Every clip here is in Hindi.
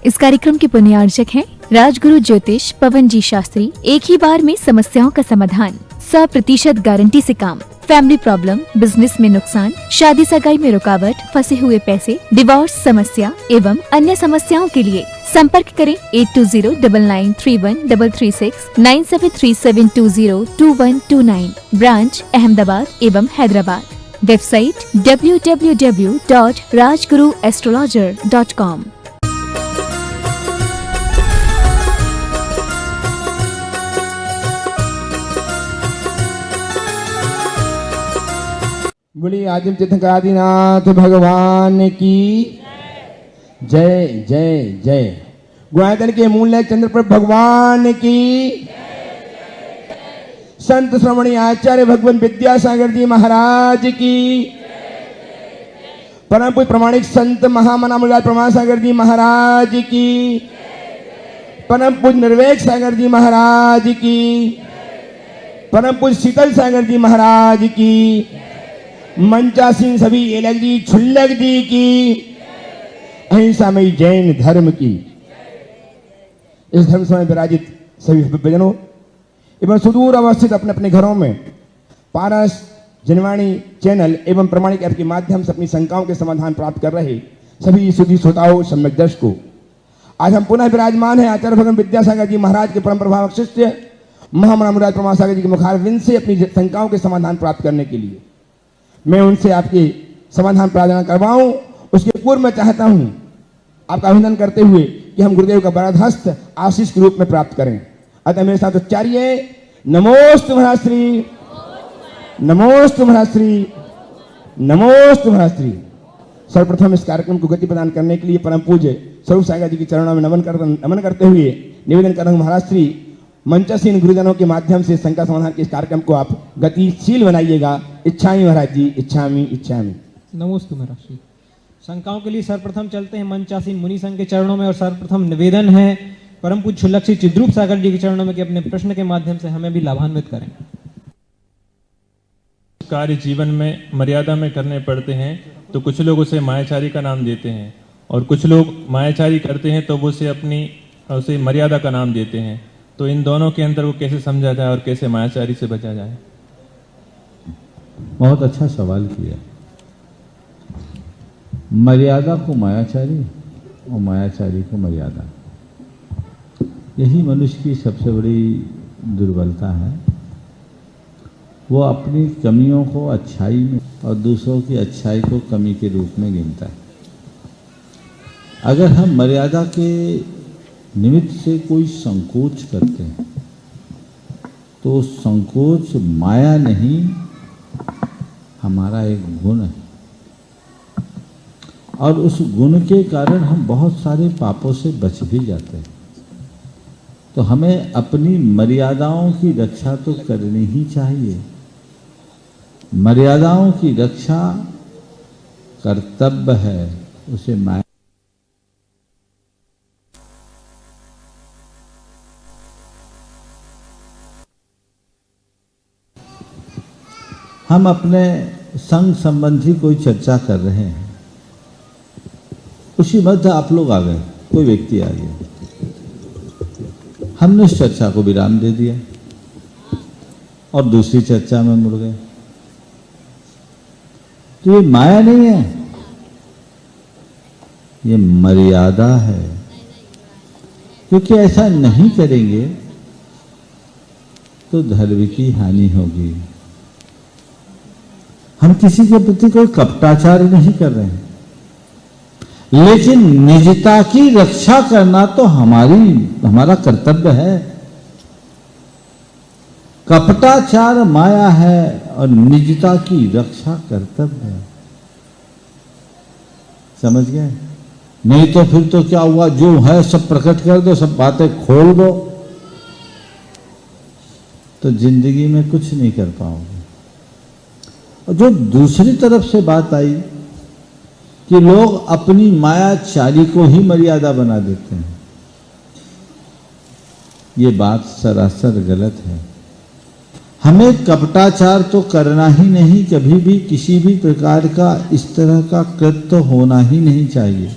इस कार्यक्रम के पुण्यार्चक हैं राजगुरु ज्योतिष पवन जी शास्त्री। एक ही बार में समस्याओं का समाधान, 100% गारंटी से काम, फैमिली प्रॉब्लम, बिजनेस में नुकसान, शादी सगाई में रुकावट, फंसे हुए पैसे, डिवोर्स समस्या एवं अन्य समस्याओं के लिए संपर्क करें 8209931336 9737202129। ब्रांच अहमदाबाद एवं हैदराबाद। Website www.rajguruastrologer.com। बोलिए आदिम तीर्थंकरादिनाथ भगवान की जय जय जय। गुणायतन के मूल चंद्रप्रभ भगवान की, संत श्रवणी आचार्य भगवान विद्यासागर जी महाराज की, परम पूज्य प्रमाणिक संत महामना मुराद प्रमाण सागर जी महाराज की, परम पूज्य निर्वेक सागर जी महाराज की, परम पूज्य शीतल सागर जी महाराज की, मंचासीन सभी एलक जी छुल्लक जी की, अहिंसामयी जैन धर्म की, इस धर्म समय विराजित सभी भक्तजनों एवं सुदूर अवस्थित अपने अपने घरों में पारस जनवाणी चैनल एवं प्रमाणिक ऐप के माध्यम से अपनी शंकाओं के समाधान प्राप्त कर रहे सभी सुधी श्रोताओं सम्यक दर्शकों, आज हम पुनः विराजमान हैं आचार्य भगवान विद्यासागर जी महाराज के परम प्रभावक शिष्य महामना मुराद प्रमाण सागर जी के मुखारविंद से अपनी शंकाओं के समाधान प्राप्त करने के लिए मैं उनसे आपके समाधान प्रार्थना करवाऊं। उसके पूर्व मैं चाहता हूं आपका अभिनंदन करते हुए कि हम गुरुदेव का वरद हस्त आशीष के रूप में प्राप्त करें। अतः मेरे साथ उच्चारिए नमोस्तु महाश्री, नमोस्तु महाश्री, नमोस्तु महाश्री। सर्वप्रथम इस कार्यक्रम को गति प्रदान करने के लिए परम पूज्य स्वरूप सागर जी के चरणों में नमन करते हुए निवेदन कर रहा हूं महाराष्ट्री मंचासीन गुरुजनों के माध्यम से शंका समाधान के इस कार्यक्रम को आप गतिशील बनाइएगा। इच्छामी महाराज जी, इच्छामी इच्छामी। नमोस्तु महाराज जी। शंकाओं के लिए सर्वप्रथम चलते हैं मंचासीन मुनि संघ के चरणों में और सर्वप्रथम निवेदन है परम पूज्य छुल्लक श्री चिद्रूप सागर जी के चरणों में कि अपने प्रश्न के माध्यम से हमें भी लाभान्वित करें। कार्य जीवन में मर्यादा में करने पड़ते हैं तो कुछ लोग उसे मायाचारी का नाम देते हैं और कुछ लोग मायाचारी करते हैं तो वो उसे मर्यादा का नाम देते हैं। तो इन दोनों के अंदर वो कैसे समझा जाए और कैसे मायाचारी से बचा जाए? बहुत अच्छा सवाल किया। मर्यादा को मायाचारी और मायाचारी को मर्यादा, यही मनुष्य की सबसे बड़ी दुर्बलता है। वो अपनी कमियों को अच्छाई में और दूसरों की अच्छाई को कमी के रूप में गिनता है। अगर हम मर्यादा के निमित्त से कोई संकोच करते हैं तो संकोच माया नहीं, हमारा एक गुण है और उस गुण के कारण हम बहुत सारे पापों से बच भी जाते हैं। तो हमें अपनी मर्यादाओं की रक्षा तो करनी ही चाहिए। मर्यादाओं की रक्षा कर्तव्य है, उसे माया। हम अपने संग संबंधी कोई चर्चा कर रहे हैं, उसी मध्य आप लोग आ गए, कोई व्यक्ति आ गया, हमने उस चर्चा को विराम दे दिया और दूसरी चर्चा में मुड़ गए। तो ये माया नहीं है, ये मर्यादा है। क्योंकि ऐसा नहीं करेंगे तो धर्म की हानि होगी। हम किसी के प्रति कोई कपटाचार नहीं कर रहे हैं, लेकिन निजता की रक्षा करना तो हमारा कर्तव्य है। कपटाचार माया है और निजता की रक्षा कर्तव्य है। समझ गए? नहीं तो फिर तो क्या हुआ, जो है सब प्रकट कर दो, सब बातें खोल दो, तो जिंदगी में कुछ नहीं कर पाओगे। और जो दूसरी तरफ से बात आई कि लोग अपनी मायाचारी को ही मर्यादा बना देते हैं, ये बात सरासर गलत है। हमें कपटाचार तो करना ही नहीं, कभी भी किसी भी प्रकार का इस तरह का कृत्य होना ही नहीं चाहिए।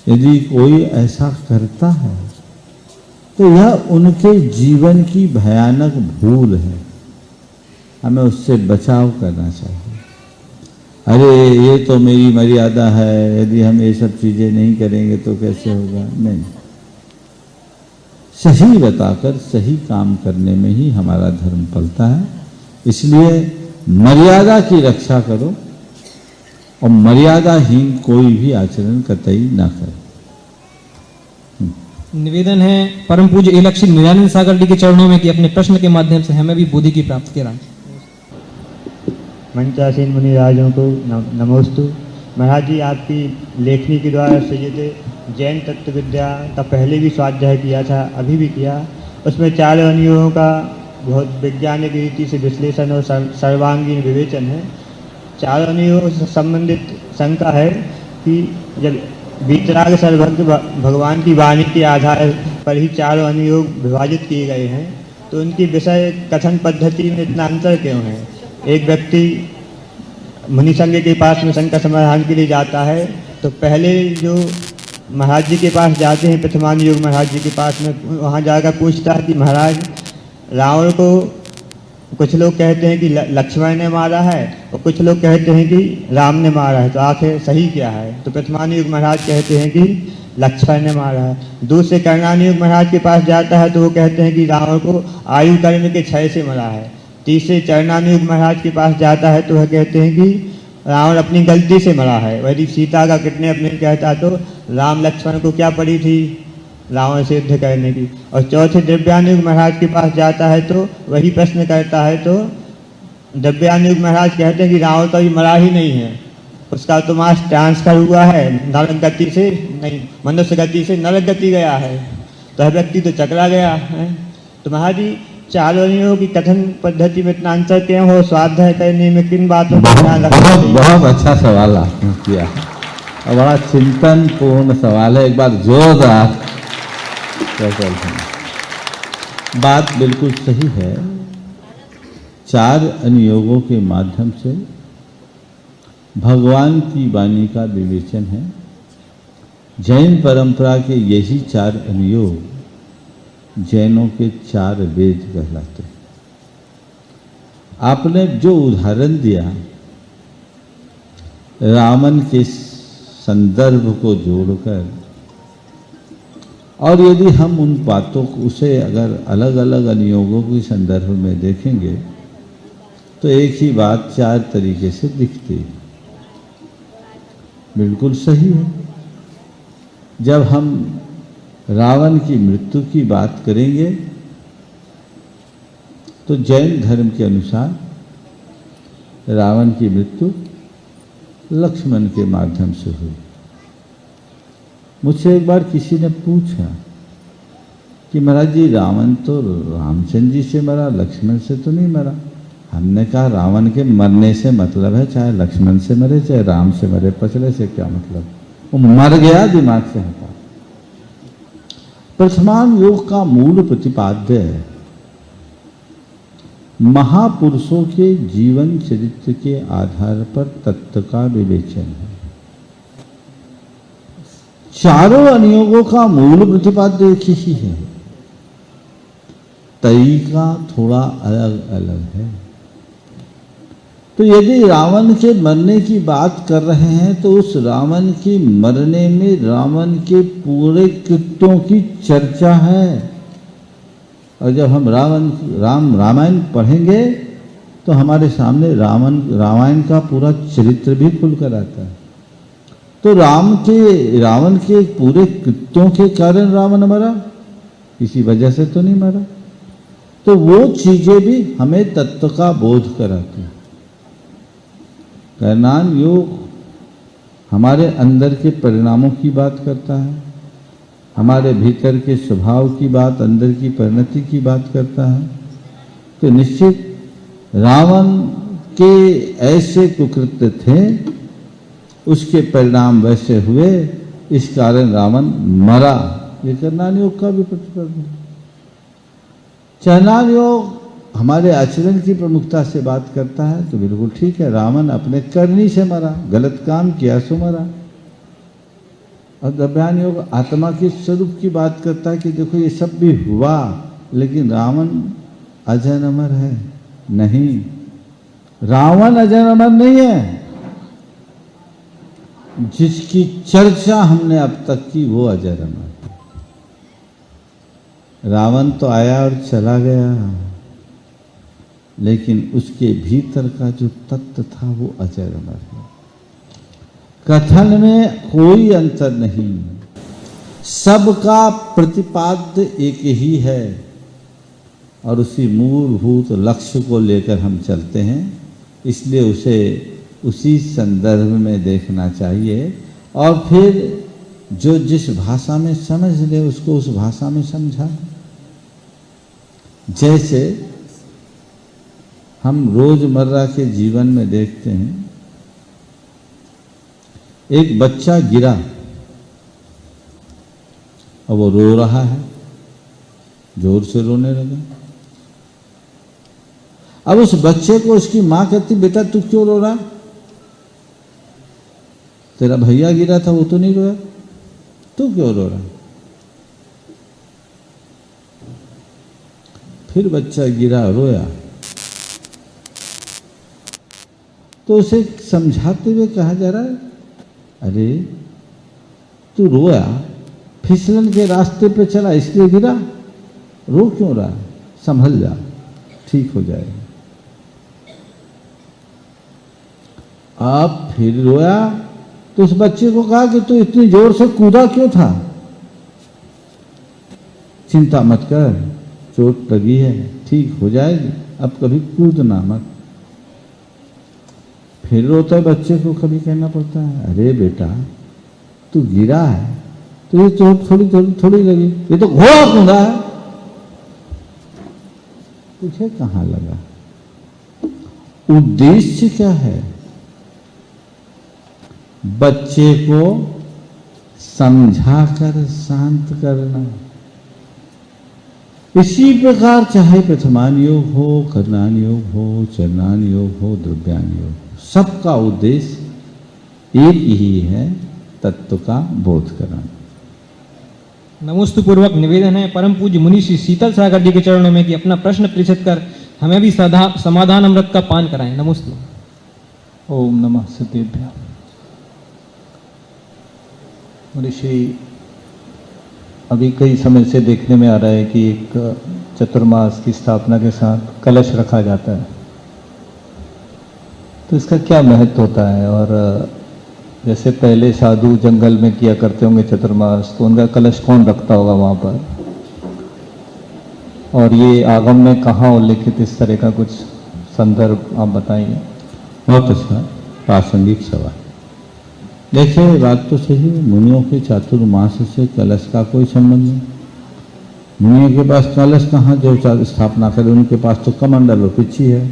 यदि कोई ऐसा करता है तो यह उनके जीवन की भयानक भूल है, हमें उससे बचाव करना चाहिए। अरे ये तो मेरी मर्यादा है, यदि हम ये सब चीजें नहीं करेंगे तो कैसे होगा? नहीं, सही बताकर सही काम करने में ही हमारा धर्म पलता है। इसलिए मर्यादा की रक्षा करो और मर्यादाहीन कोई भी आचरण कतई ना करे। निवेदन है परम पूज्य एक श्री निरानंद सागर जी के चरणों में कि अपने प्रश्न के माध्यम से हमें भी बुद्धि की प्राप्ति कराएं। मंचासीन मुनि राजों को नमोस्तु। महाराज जी, आपकी लेखनी के द्वारा सृजित जैन तत्व विद्या का पहले भी स्वाध्याय किया था, अभी भी किया। उसमें 4 अनुयोगों का बहुत वैज्ञानिक रीति से विश्लेषण और सर्वांगीण विवेचन है। 4 अनुयोगों से संबंधित शंका है कि जब वीतराग सर्वज्ञ भगवान की वाणी के आधार पर ही 4 अनुयोग विभाजित किए गए हैं, तो उनकी विषय कथन पद्धति में इतना अंतर क्यों है? एक व्यक्ति मुनिसंग के पास में शंका समाधान के लिए जाता है तो पहले जो महाराज जी के पास जाते हैं, प्रथमान युग महाराज जी के पास में, वहाँ जाकर पूछता है कि महाराज, रावण को कुछ लोग कहते हैं कि लक्ष्मण ने मारा है और कुछ लोग कहते हैं कि राम ने मारा है, तो आखिर सही क्या है? तो प्रथमान युग महाराज कहते हैं कि लक्ष्मण ने मारा है। दूसरे कर्णान युग महाराज के पास जाता है तो वो कहते हैं कि रावण को आयु कर्म के क्षय से मरा है। तीसरे चरणानुयुग महाराज के पास जाता है तो वह कहते हैं कि रावण अपनी गलती से मरा है। यदि सीता का किडनैप नहीं कहता तो राम लक्ष्मण को क्या पड़ी थी? रावण से युद्ध करने की। और चौथे दिव्यानुयुग महाराज के पास जाता है तो वही प्रश्न करता है तो दिव्यानुयुग महाराज कहते हैं कि रावण तो अभी मरा ही नहीं है, उसका तो मास ट्रांसफर हुआ है, नरक गति से नहीं, मनुष्य गति से नरक गति गया है, तो व्यक्ति तो चकरा गया है। तो महाराज जी, 4 अनुयोगों की कथन पद्धति में इतना अंतर क्यों हो? स्वाध्याय करने में किन बातों का ध्यान रखना चाहिए? बहुत अच्छा सवाल आपने किया और बड़ा चिंतन पूर्ण सवाल है। एक बार जोरदार बात बिल्कुल सही है। 4 अनुयोगों के माध्यम से भगवान की वाणी का विवेचन है। जैन परंपरा के यही 4 अनुयोग जैनों के 4 वेद कहलाते हैं। आपने जो उदाहरण दिया रावण के संदर्भ को जोड़कर, और यदि हम उन बातों को उसे अगर अलग अलग अनुयोगों के संदर्भ में देखेंगे तो एक ही बात 4 तरीके से दिखती है। बिल्कुल सही है। जब हम रावण की मृत्यु की बात करेंगे तो जैन धर्म के अनुसार रावण की मृत्यु लक्ष्मण के माध्यम से हुई। मुझसे एक बार किसी ने पूछा कि महाराज जी, रावण तो रामचंद्र जी से मरा, लक्ष्मण से तो नहीं मरा। हमने कहा रावण के मरने से मतलब है चाहे लक्ष्मण से मरे चाहे राम से मरे, पचड़े से क्या मतलब? वो मर गया, दिमाग से हटा। प्रथमान योग का मूल प्रतिपाद्य है महापुरुषों के जीवन चरित्र के आधार पर तत्व का विवेचन है। 4 अनुयोगों का मूल प्रतिपाद्य एक ही है, तरीका थोड़ा अलग अलग है। तो यदि रावण के मरने की बात कर रहे हैं तो उस रावण के मरने में रावण के पूरे कृत्यों की चर्चा है। और जब हम रामायण पढ़ेंगे तो हमारे सामने रामायण का पूरा चरित्र भी खुलकर आता है। तो रावण के पूरे कृत्यों के कारण रावण मरा, किसी वजह से तो नहीं मरा। तो वो चीजें भी हमें तत्व का बोध कराती हैं। कर्णान योग हमारे अंदर के परिणामों की बात करता है, हमारे भीतर के स्वभाव की बात, अंदर की परिणति की बात करता है। तो निश्चित रावण के ऐसे कुकृत्य थे, उसके परिणाम वैसे हुए, इस कारण रावण मरा। ये कर्णान योग का भी प्रतिपादन है। चरणान योग हमारे आचरण की प्रमुखता से बात करता है, तो बिल्कुल ठीक है। रावण अपने करनी से मरा, गलत काम किया सो मरा। और द्रव्यान योग आत्मा के स्वरूप की बात करता है कि देखो ये सब भी हुआ, लेकिन रावण अजर अमर है नहीं। रावण अजर अमर नहीं है। जिसकी चर्चा हमने अब तक की वो अजर अमर। रावण तो आया और चला गया, लेकिन उसके भीतर का जो तत्व था वो अजर अमर है। कथन में कोई अंतर नहीं, सबका प्रतिपाद्य एक ही है और उसी मूलभूत लक्ष्य को लेकर हम चलते हैं। इसलिए उसे उसी संदर्भ में देखना चाहिए और फिर जो जिस भाषा में समझ ले उसको उस भाषा में समझा। जैसे हम रोजमर्रा के जीवन में देखते हैं, एक बच्चा गिरा और वो रो रहा है, जोर से रोने लगा। अब उस बच्चे को उसकी मां कहती, बेटा तू क्यों रो रहा? तेरा भैया गिरा था, वो तो नहीं रोया, तू क्यों रो रहा? फिर बच्चा गिरा, रोया, तो उसे समझाते हुए कहा जा रहा है, अरे तू रोया, फिसलन के रास्ते पे चला इसलिए गिरा, रो क्यों रहा? संभल जा, ठीक हो जाएगा। आप फिर रोया तो उस बच्चे को कहा कि तू इतनी जोर से कूदा क्यों था? चिंता मत कर, चोट लगी है, ठीक हो जाएगी, अब कभी कूदना मत। फिर रोता है बच्चे को कभी कहना पड़ता है, अरे बेटा तू गिरा है तो ये चोट थोड़ी लगी, ये तो घोड़ा कूदा है। तुझे कहां लगा? उद्देश्य क्या है? बच्चे को समझाकर शांत करना। इसी प्रकार चाहे प्रथमान योग हो, करणान योग हो, चरणान योग हो, द्रव्यान योग हो, सबका उद्देश्य एक ही है, तत्व का बोध कराना। नमोस्तु पूर्वक निवेदन है परम पूज्य मुनि श्री शीतल सागर जी के चरणों में कि अपना प्रश्न प्रेषित कर हमें भी समाधान अमृत का पान कराएं। नमोस्तु। ओम नमः सिद्धेभ्य। ऋषि, अभी कई समय से देखने में आ रहा है कि एक चतुर्मास की स्थापना के साथ कलश रखा जाता है, तो इसका क्या महत्व होता है? और जैसे पहले साधु जंगल में किया करते होंगे चतुर्मास, तो उनका कलश कौन रखता होगा वहाँ पर? और ये आगम में कहाँ उल्लिखित इस तरह का कुछ संदर्भ आप बताइए। बहुत अच्छा प्रासंगिक सवाल। देखिए बात तो सही है, मुनियों के चातुर्मास से कलश का कोई संबंध नहीं। मुनियों के पास कलश कहाँ जो स्थापना करे, उनके पास तो कमंडल और पिछी है,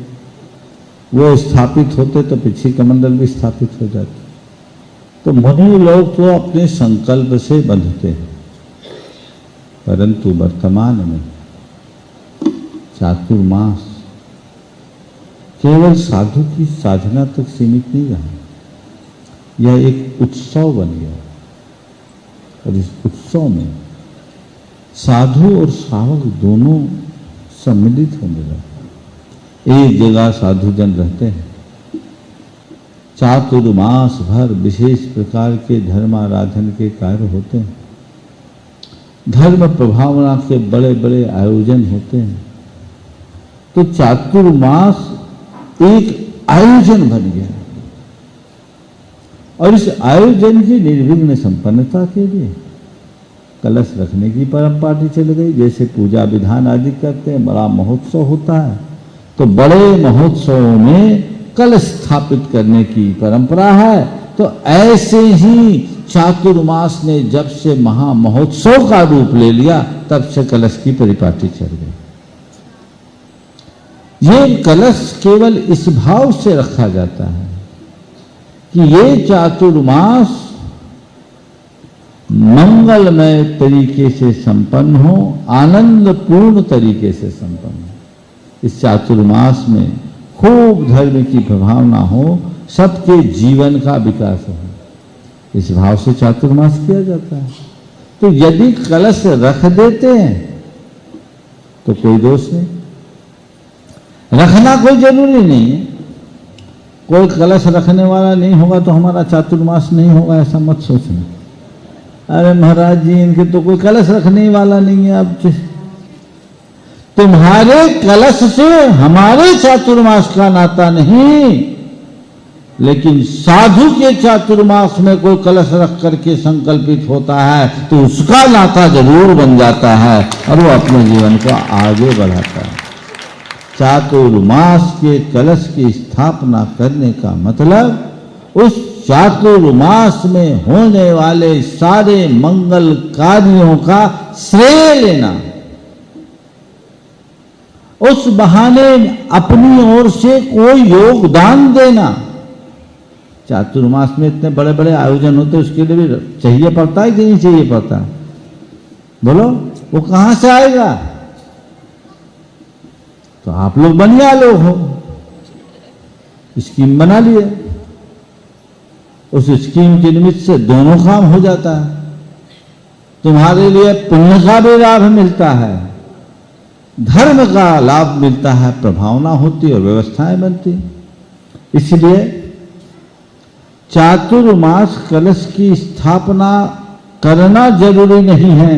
वो स्थापित होते तो पिछी कमंडल भी स्थापित हो जाते। तो मुनि लोग तो अपने संकल्प से बंधते हैं, परंतु वर्तमान में चातुर्मास केवल साधु की साधना तक सीमित नहीं रहा, यह एक उत्सव बन गया और इस उत्सव में साधु और श्रावक दोनों सम्मिलित होने लगे। एक जगह साधुजन रहते हैं, चातुर्मास भर विशेष प्रकार के धर्माराधन के कार्य होते हैं, धर्म प्रभावना के बड़े बड़े आयोजन होते हैं। तो चातुर्मास एक आयोजन बन गया और इस आयोजन की निर्विघ्न संपन्नता के लिए कलश रखने की परंपरा चल गई। जैसे पूजा विधान आदि करते हैं, बड़ा महोत्सव होता है, तो बड़े महोत्सवों में कलश स्थापित करने की परंपरा है। तो ऐसे ही चातुर्मास ने जब से महा महोत्सव का रूप ले लिया, तब से कलश की परिपाटी चल गई। ये कलश केवल इस भाव से रखा जाता है कि ये चातुर्मास मंगलमय तरीके से संपन्न हो, आनंदपूर्ण तरीके से संपन्न हो। इस चातुर्मास में खूब धर्म की प्रभावना हो, सबके जीवन का विकास हो। इस भाव से चातुर्मास किया जाता है। तो यदि कलश रख देते हैं तो कोई दोष नहीं, रखना कोई जरूरी नहीं है। कोई कलश रखने वाला नहीं होगा तो हमारा चातुर्मास नहीं होगा, ऐसा मत सोचना। अरे महाराज जी इनके तो कोई कलश रखने वाला नहीं है। अब तुम्हारे कलश से हमारे चातुर्मास का नाता नहीं, लेकिन साधु के चातुर्मास में कोई कलश रख करके संकल्पित होता है तो उसका नाता जरूर बन जाता है और वो अपने जीवन को आगे बढ़ाता है। चातुर्मास के कलश की स्थापना करने का मतलब उस चातुर्मास में होने वाले सारे मंगल कार्यों का श्रेय लेना, उस बहाने अपनी ओर से कोई योगदान देना। चातुर्मास में इतने बड़े बड़े आयोजन होते हैं, उसके लिए भी चाहिए पड़ता है कि नहीं चाहिए पड़ता? बोलो, वो कहां से आएगा? तो आप लोग बनिया लोग हो, स्कीम बना लिए, उस स्कीम के निमित्त से दोनों काम हो जाता है। तुम्हारे लिए पुण्य का भी लाभ मिलता है, धर्म का लाभ मिलता है, प्रभावना होती और व्यवस्थाएं बनती। इसलिए चातुर्मास कलश की स्थापना करना जरूरी नहीं है,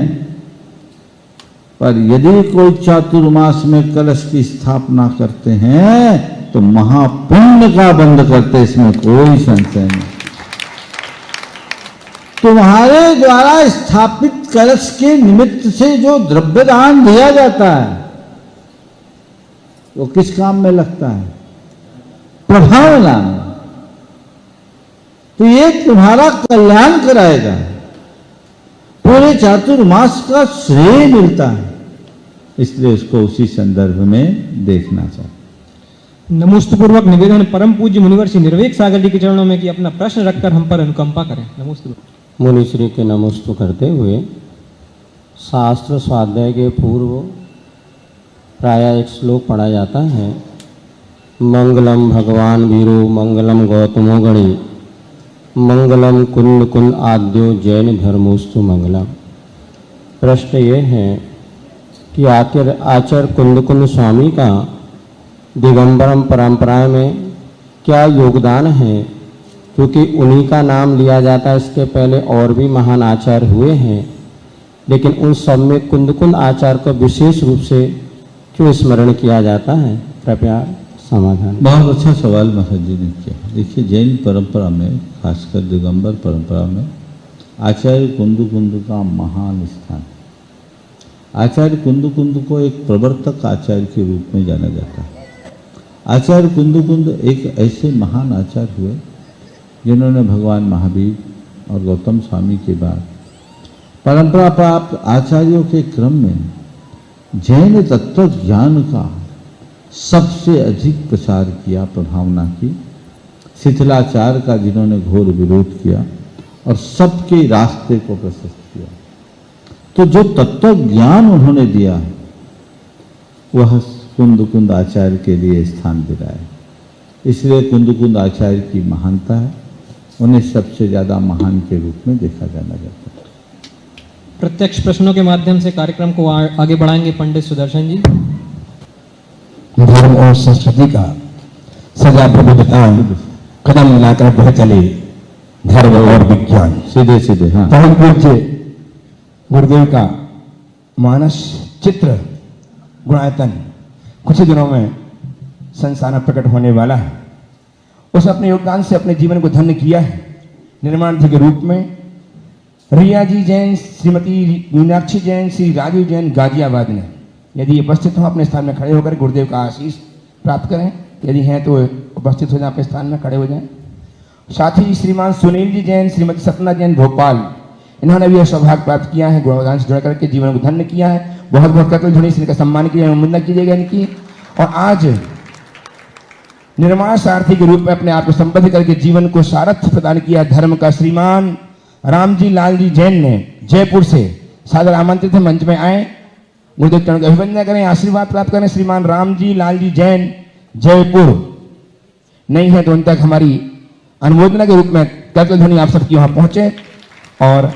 पर यदि कोई चातुर्मास में कलश की स्थापना करते हैं तो महापुण्य का बंध करते, इसमें कोई संशय नहीं। तुम्हारे द्वारा स्थापित कलश के निमित्त से जो द्रव्य दान दिया जाता है वो किस काम में लगता है? प्रभावना में। तो ये तुम्हारा कल्याण कराएगा, पूरे चातुर्मास का श्रेय मिलता है, इसलिए उसको उसी संदर्भ में देखना चाहिए। नमोस्तुपूर्वक निवेदन परम पूज्य मुनिवर श्री निर्वेक सागर जी के चरणों में कि अपना प्रश्न रखकर हम पर अनुकंपा करें। नमोस्तुपूर्वक। मुनिश्री के नमोस्तु करते हुए शास्त्र स्वाध्याय के पूर्व प्रायः एक श्लोक पढ़ा जाता है, मंगलम भगवान वीरो मंगलम गौतमो गणी मंगलम कुंद कुंद आद्यो जैन धर्मोस्तु मंगलम। प्रश्न ये है कि आखिर आचार्य कुंद कुंद स्वामी का दिगंबरम परंपरा में क्या योगदान है, क्योंकि उन्हीं का नाम लिया जाता है। इसके पहले और भी महान आचार्य हुए हैं, लेकिन उन सब में कुंद कुंद आचार्य को विशेष रूप से क्यों स्मरण किया जाता है? कृपया समाधान। बहुत अच्छा सवाल महाराज जी ने किया। देखिए, जैन परंपरा में, खासकर दिगंबर परंपरा में आचार्य कुंद कुंद का महान स्थान। आचार्य कुंद कुंद को एक प्रवर्तक आचार्य के रूप में जाना जाता है। आचार्य कुंद कुंद एक ऐसे महान आचार्य हुए जिन्होंने भगवान महावीर और गौतम स्वामी के बाद परंपरा प्राप्त आचार्यों के क्रम में जैन तत्व ज्ञान का सबसे अधिक प्रचार किया, प्रभावना की। शिथिलाचार का जिन्होंने घोर विरोध किया और सबके रास्ते को प्रशस्त किया। तो जो तत्व ज्ञान उन्होंने दिया वह कुंद कुंद आचार्य के लिए स्थान दिलाए, इसलिए कुंद कुंद आचार्य की महानता है। उन्हें सबसे ज्यादा महान के रूप में देखा जाना जाता है। प्रत्यक्ष प्रश्नों के माध्यम से कार्यक्रम को आगे बढ़ाएंगे पंडित सुदर्शन जी। धर्म और संस्कृति का सजा प्रबुद्धता कदम मिलाकर बढ़ चले, धर्म और विज्ञान सीधे सीधे। हाँ, परम पूज्य गुरुदेव का मानस चित्र गुणायतन कुछ ही दिनों में संसार में प्रकट होने वाला है। उसने अपने योगदान से अपने जीवन को धन्य किया है। निर्माणार्थी के रूप में रिया जी जैन, श्रीमती मीनाक्षी जैन, श्री राजू जैन गाजियाबाद ने, यदि उपस्थित हो अपने स्थान में खड़े होकर गुरुदेव का आशीष प्राप्त करें। यदि हैं तो उपस्थित हो जाएं, अपने स्थान में खड़े हो जाएं। साथ ही श्रीमान सुनील जी जैन, श्रीमती सपना जैन भोपाल, इन्होंने भी यह सौभाग्य प्राप्त किया है, गुणवदान से जुड़ करके जीवन को धन्य किया है। बहुत बहुत करते हुए इनका सम्मान किया, वंदना कीजिएगा इनकी। और आज निर्माण सारथी के रूप में अपने आप को संबद्ध करके जीवन को सारथ्य प्रदान किया धर्म का श्रीमान रामजी लाल जी जैन ने जयपुर से सादर आमंत्रित है, मंच में आए, गुरुदेव चरण का अभिवंदन करें, आशीर्वाद प्राप्त करें। श्रीमान रामजी लाल जी जैन जयपुर नहीं है तो उन तक हमारी अनुमोदना के रूप में करतल ध्वनि आप सबकी वहां पहुंचे। और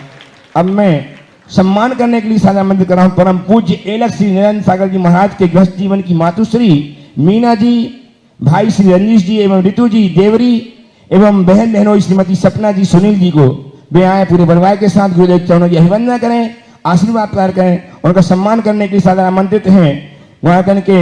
अब मैं सम्मान करने के लिए सादर आमंत्रित कर रहा हूं परम पूज्य एलक श्री निरंजन सागर जी महाराज के गृहस्थ जीवन की मातुश्री मीना जी, भाई श्री रंजीश जी एवं ऋतु जी देवरी एवं बहन बहनों श्रीमती सपना जी सुनील जी को वे आए पूरे परिवार के साथ गुरुदेव चरणों की अभिवंदना करें, आशीर्वाद प्राप्त करें। उनका सम्मान करने के लिए सादर आमंत्रित हैं गुणायतन के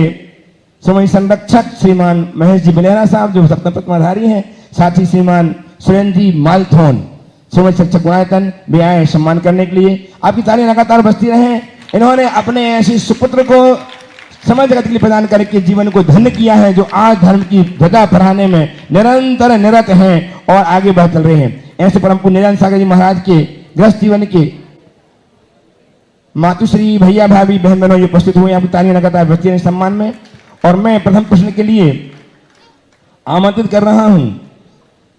समय संरक्षक श्रीमान महेश जी बिलेरा साहब जो सप्तम पद्माधारी हैं, साथ ही श्रीमान सुरेंद्र जी मालथोन समय शिक्षक गुणायतन भी आए सम्मान करने के लिए। आपकी तालियां लगातार बजती रहें। इन्होंने अपने ऐसे सुपुत्र को समझ जगत के लिए प्रदान करके जीवन को धन्य किया है, जो आज धर्म की ध्वजा फहराने में निरंतर निरत हैं और आगे बढ़ चल रहे हैं। ऐसे परम पूज्य निरंजन सागर जी महाराज के गृहस्थ जीवन के मातुश्री भैया भाभी बहन बहनों जो उपस्थित हुए, आपकी तालियां लगातार बजती रहें सम्मान में। और मैं प्रथम प्रश्न के लिए आमंत्रित कर रहा हूं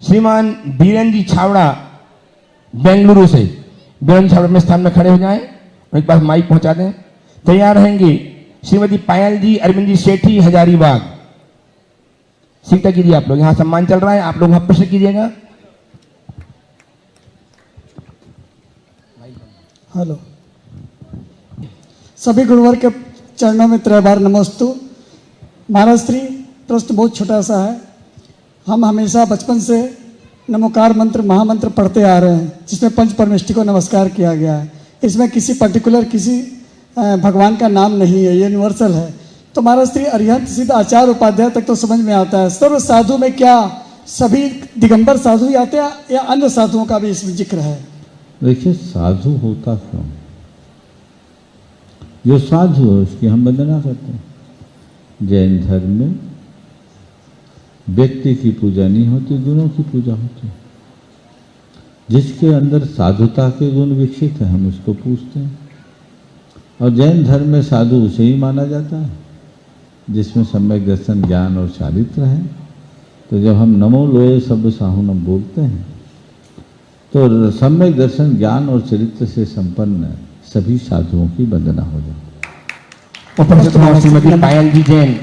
श्रीमान बीरेन जी छावड़ा बेंगलुरु से। बीरेन छावड़ा में स्थान में खड़े हो जाएं, उनके पास माइक पहुंचा दें। तैयार रहेंगे श्रीमती पायल जी अरविंद जी सेठी हजारीबाग। सीखता कीजिए आप लोग, यहां सम्मान चल रहा है, आप लोग वहां प्रश्न कीजिएगा। हेलो, सभी गुरुवर के चरणों में त्रय बार नमस्तु। महाराज श्री प्रश्न बहुत छोटा सा है। हम हमेशा बचपन से नमोकार मंत्र महामंत्र पढ़ते आ रहे हैं, जिसमें पंच परमेष्टि को नमस्कार किया गया है। इसमें किसी पर्टिकुलर किसी भगवान का नाम नहीं है, ये यूनिवर्सल है। तो महाराज श्री अरिहंत सिद्ध आचार्य उपाध्याय तक तो समझ में आता है। सर्व साधु में क्या सभी दिगंबर साधु ही आते हैं या अन्य साधुओं का भी इसमें जिक्र है? देखिए, साधु होता क्यों? जो साधु है उसकी हम वंदना करते हैं। जैन धर्म में व्यक्ति की पूजा नहीं होती, गुणों की पूजा होती है। जिसके अंदर साधुता के गुण विकसित है हम उसको पूजते हैं। और जैन धर्म में साधु उसे ही माना जाता है जिसमें सम्यक दर्शन ज्ञान और चारित्र है। तो जब हम नमो लोए सब साहुनम बोलते हैं तो सम्यक दर्शन ज्ञान और चरित्र से संपन्न सभी साधुओं की वंदना हो जाए। श्रीमती पायल जी जैन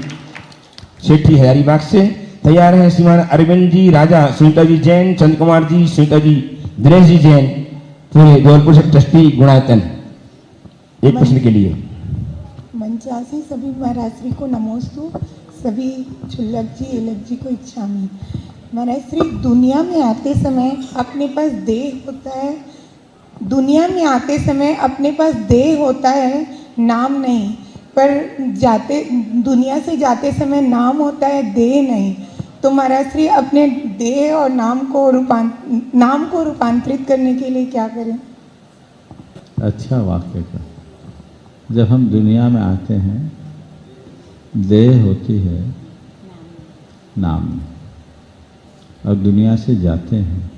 सेठी हजारीबाग से तैयार हैं श्रीमान अरविंद जी राजा, सुनीता जी जैन, चंद्र कुमार जी, सुनीता जी, दिनेश जी जैन, पूरे धौलपुर से ट्रस्टी गुणायतन। एक प्रश्न के लिए मंचासी सभी महाराज श्री को नमोस्तु, सभी छुल्लक जी एलक जी को इच्छामी। महाराज श्री, दुनिया में आते समय अपने पास देह होता है, दुनिया में आते समय अपने पास देह होता है, नाम नहीं, पर जाते दुनिया से जाते समय नाम होता है, देह नहीं। तो महाराज श्री अपने देह और नाम को रूपांतरित करने के लिए क्या करें? अच्छा वाक्य का। जब हम दुनिया में आते हैं देह होती है नाम, और दुनिया से जाते हैं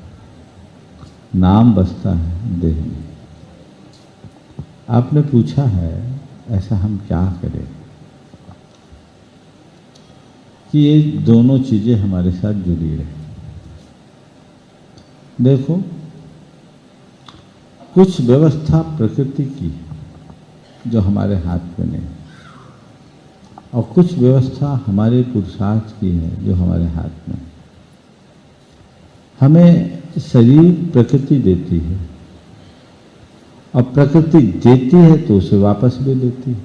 नाम बसता है देह में। आपने पूछा है ऐसा हम क्या करें कि ये दोनों चीजें हमारे साथ जुड़ी रहे। देखो, कुछ व्यवस्था प्रकृति की जो हमारे हाथ में नहीं, और कुछ व्यवस्था हमारे पुरुषार्थ की है जो हमारे हाथ में। हमें शरीर प्रकृति देती है, और प्रकृति देती है तो उसे वापस भी देती है।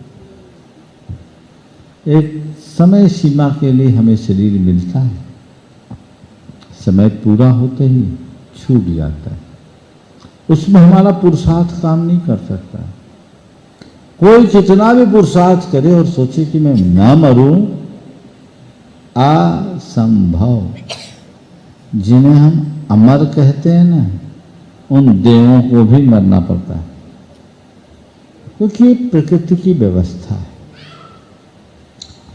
एक समय सीमा के लिए हमें शरीर मिलता है, समय पूरा होते ही छूट जाता है। उसमें हमारा पुरुषार्थ काम नहीं कर सकता। कोई कितना भी पुरुषार्थ करे और सोचे कि मैं ना मरूं, असंभव। जिन्हें हम अमर कहते हैं ना, उन देवों को भी मरना पड़ता है, क्योंकि ये प्रकृति की व्यवस्था है।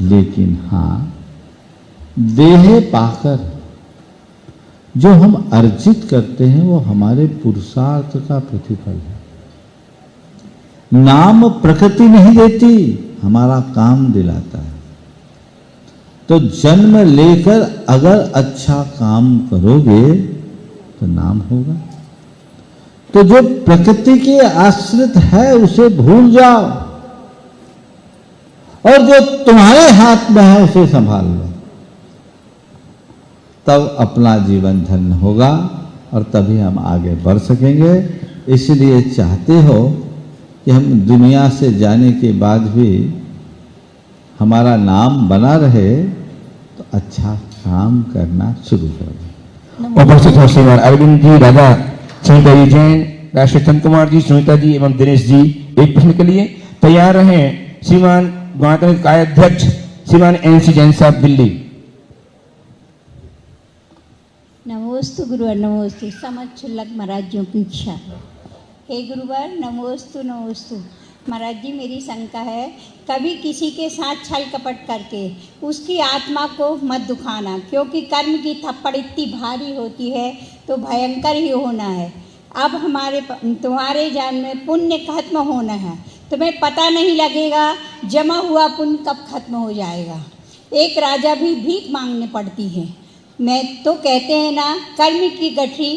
लेकिन हाँ, देह पाकर जो हम अर्जित करते हैं वो हमारे पुरुषार्थ का प्रतिफल है। नाम प्रकृति नहीं देती, हमारा काम दिलाता है। तो जन्म लेकर अगर अच्छा काम करोगे तो नाम होगा। तो जो प्रकृति के आश्रित है उसे भूल जाओ, और जो तुम्हारे हाथ में है उसे संभाल लो। तब अपना जीवन धन्य होगा और तभी हम आगे बढ़ सकेंगे। इसलिए चाहते हो कि हम दुनिया से जाने के बाद भी हमारा नाम बना रहे तो अच्छा काम करना शुरू करो। उपस्थित हो श्रीमान अरविंद जी, राधा सुनीता जी जैन, राष्ट्रीय चंद कुमार जी, सुनीता जी एवं दिनेश जी एक प्रश्न के लिए तैयार रहें। श्रीमान गणतंत्र कार्याध्यक्ष श्रीमान NC जैन साहब, दिल्ली। नमोस्तु गुरुवर, नमोस्तु समझ छुल्लक महाराज जी की इच्छा। हे गुरुवर, नमोस्तु नमोस्तु। महाराज जी, मेरी शंका है, कभी किसी के साथ छल कपट करके उसकी आत्मा को मत दुखाना, क्योंकि कर्म की थप्पड़ इतनी भारी होती है तो भयंकर ही होना है। अब तुम्हारे जान में पुण्य खत्म होना है, तुम्हें पता नहीं लगेगा जमा हुआ पुण्य कब खत्म हो जाएगा। एक राजा भी भीख मांगने पड़ती है। मैं तो कहते हैं ना, कर्म की गठरी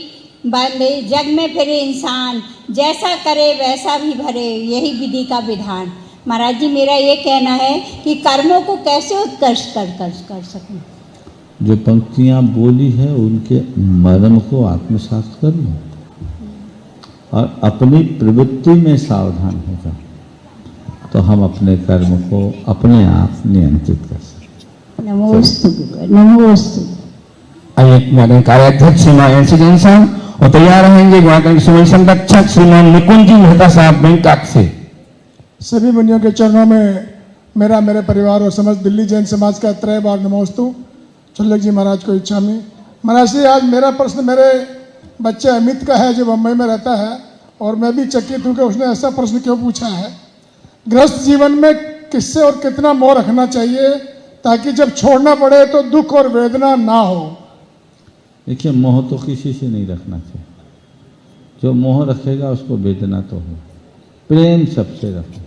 बांधे जग में फिरे इंसान, जैसा करे वैसा भी भरे, यही विधि का विधान। महाराज जी, मेरा ये कहना है कि कर्मों को कैसे उत्कर्ष कर सकूं। जो पंक्तियां बोली है उनके मर्म को आत्मसात कर लो और अपनी प्रवृत्ति में सावधान होगा तो हम अपने कर्म को अपने आप नियंत्रित कर सकते। नमोस्तु नमोस्तु। आइए कार्याध्यक्ष श्रीमान NC जैन साहब और तैयार रहेंगे गणतंत्र सुमन संरक्षक श्रीमान निकुंज जी मेहता साहब, बैंकॉक से। सभी मुनियों के चरणों में मेरा, मेरे परिवार और समस्त दिल्ली जैन समाज का त्रय बार नमोस्तु। छुल्लक जी महाराज को इच्छा में। महाराज जी, आज मेरा प्रश्न मेरे बच्चे अमित का है जो बम्बई में रहता है, और मैं भी चकित हूँ कि उसने ऐसा प्रश्न क्यों पूछा है। गृहस्थ जीवन में किससे और कितना मोह रखना चाहिए ताकि जब छोड़ना पड़े तो दुख और वेदना ना हो। देखिए, मोह तो किसी से नहीं रखना चाहिए। जो मोह रखेगा उसको वेदना तो हो। प्रेम सबसे रखो।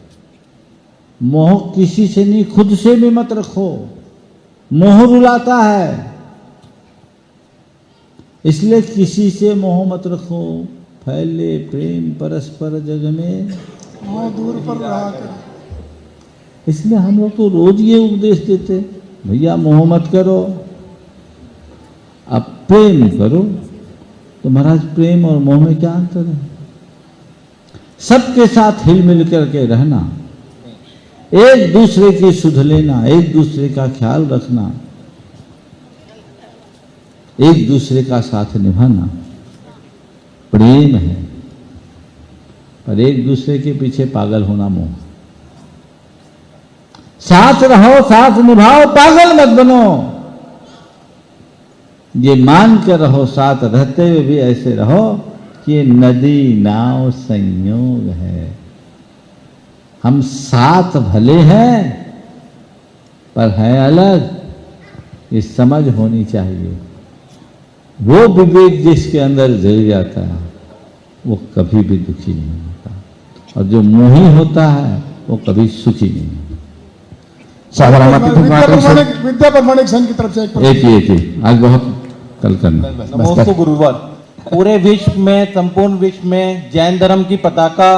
मोह किसी से नहीं, खुद से भी मत रखो। मोह रुलाता है, इसलिए किसी से मोह मत रखो। फैले प्रेम परस्पर जग में, मोह दूर पर रहा कर। इसलिए हम लोग तो रोज ये उपदेश देते, भैया मोह मत करो, अब प्रेम करो। तो महाराज, प्रेम और मोह में क्या अंतर है? सबके साथ हिल मिल करके रहना, एक दूसरे की सुध लेना, एक दूसरे का ख्याल रखना, एक दूसरे का साथ निभाना प्रेम है। पर एक दूसरे के पीछे पागल होना मोह। साथ रहो, साथ निभाओ, पागल मत बनो। ये मान कर रहो, साथ रहते हुए भी ऐसे रहो कि ये नदी नाव संयोग है। हम साथ भले हैं पर हैं अलग, ये समझ होनी चाहिए। वो विवेक जिसके अंदर जल जाता है वो कभी भी दुखी नहीं होता, और जो मोही होता है वो कभी सुखी नहीं होता। विद्या प्रमाणिक संघ की तरफ से एक ही आज बहुत कल करना। नमोस्तु गुरुवर। पूरे विश्व में, संपूर्ण विश्व में जैन धर्म की पताका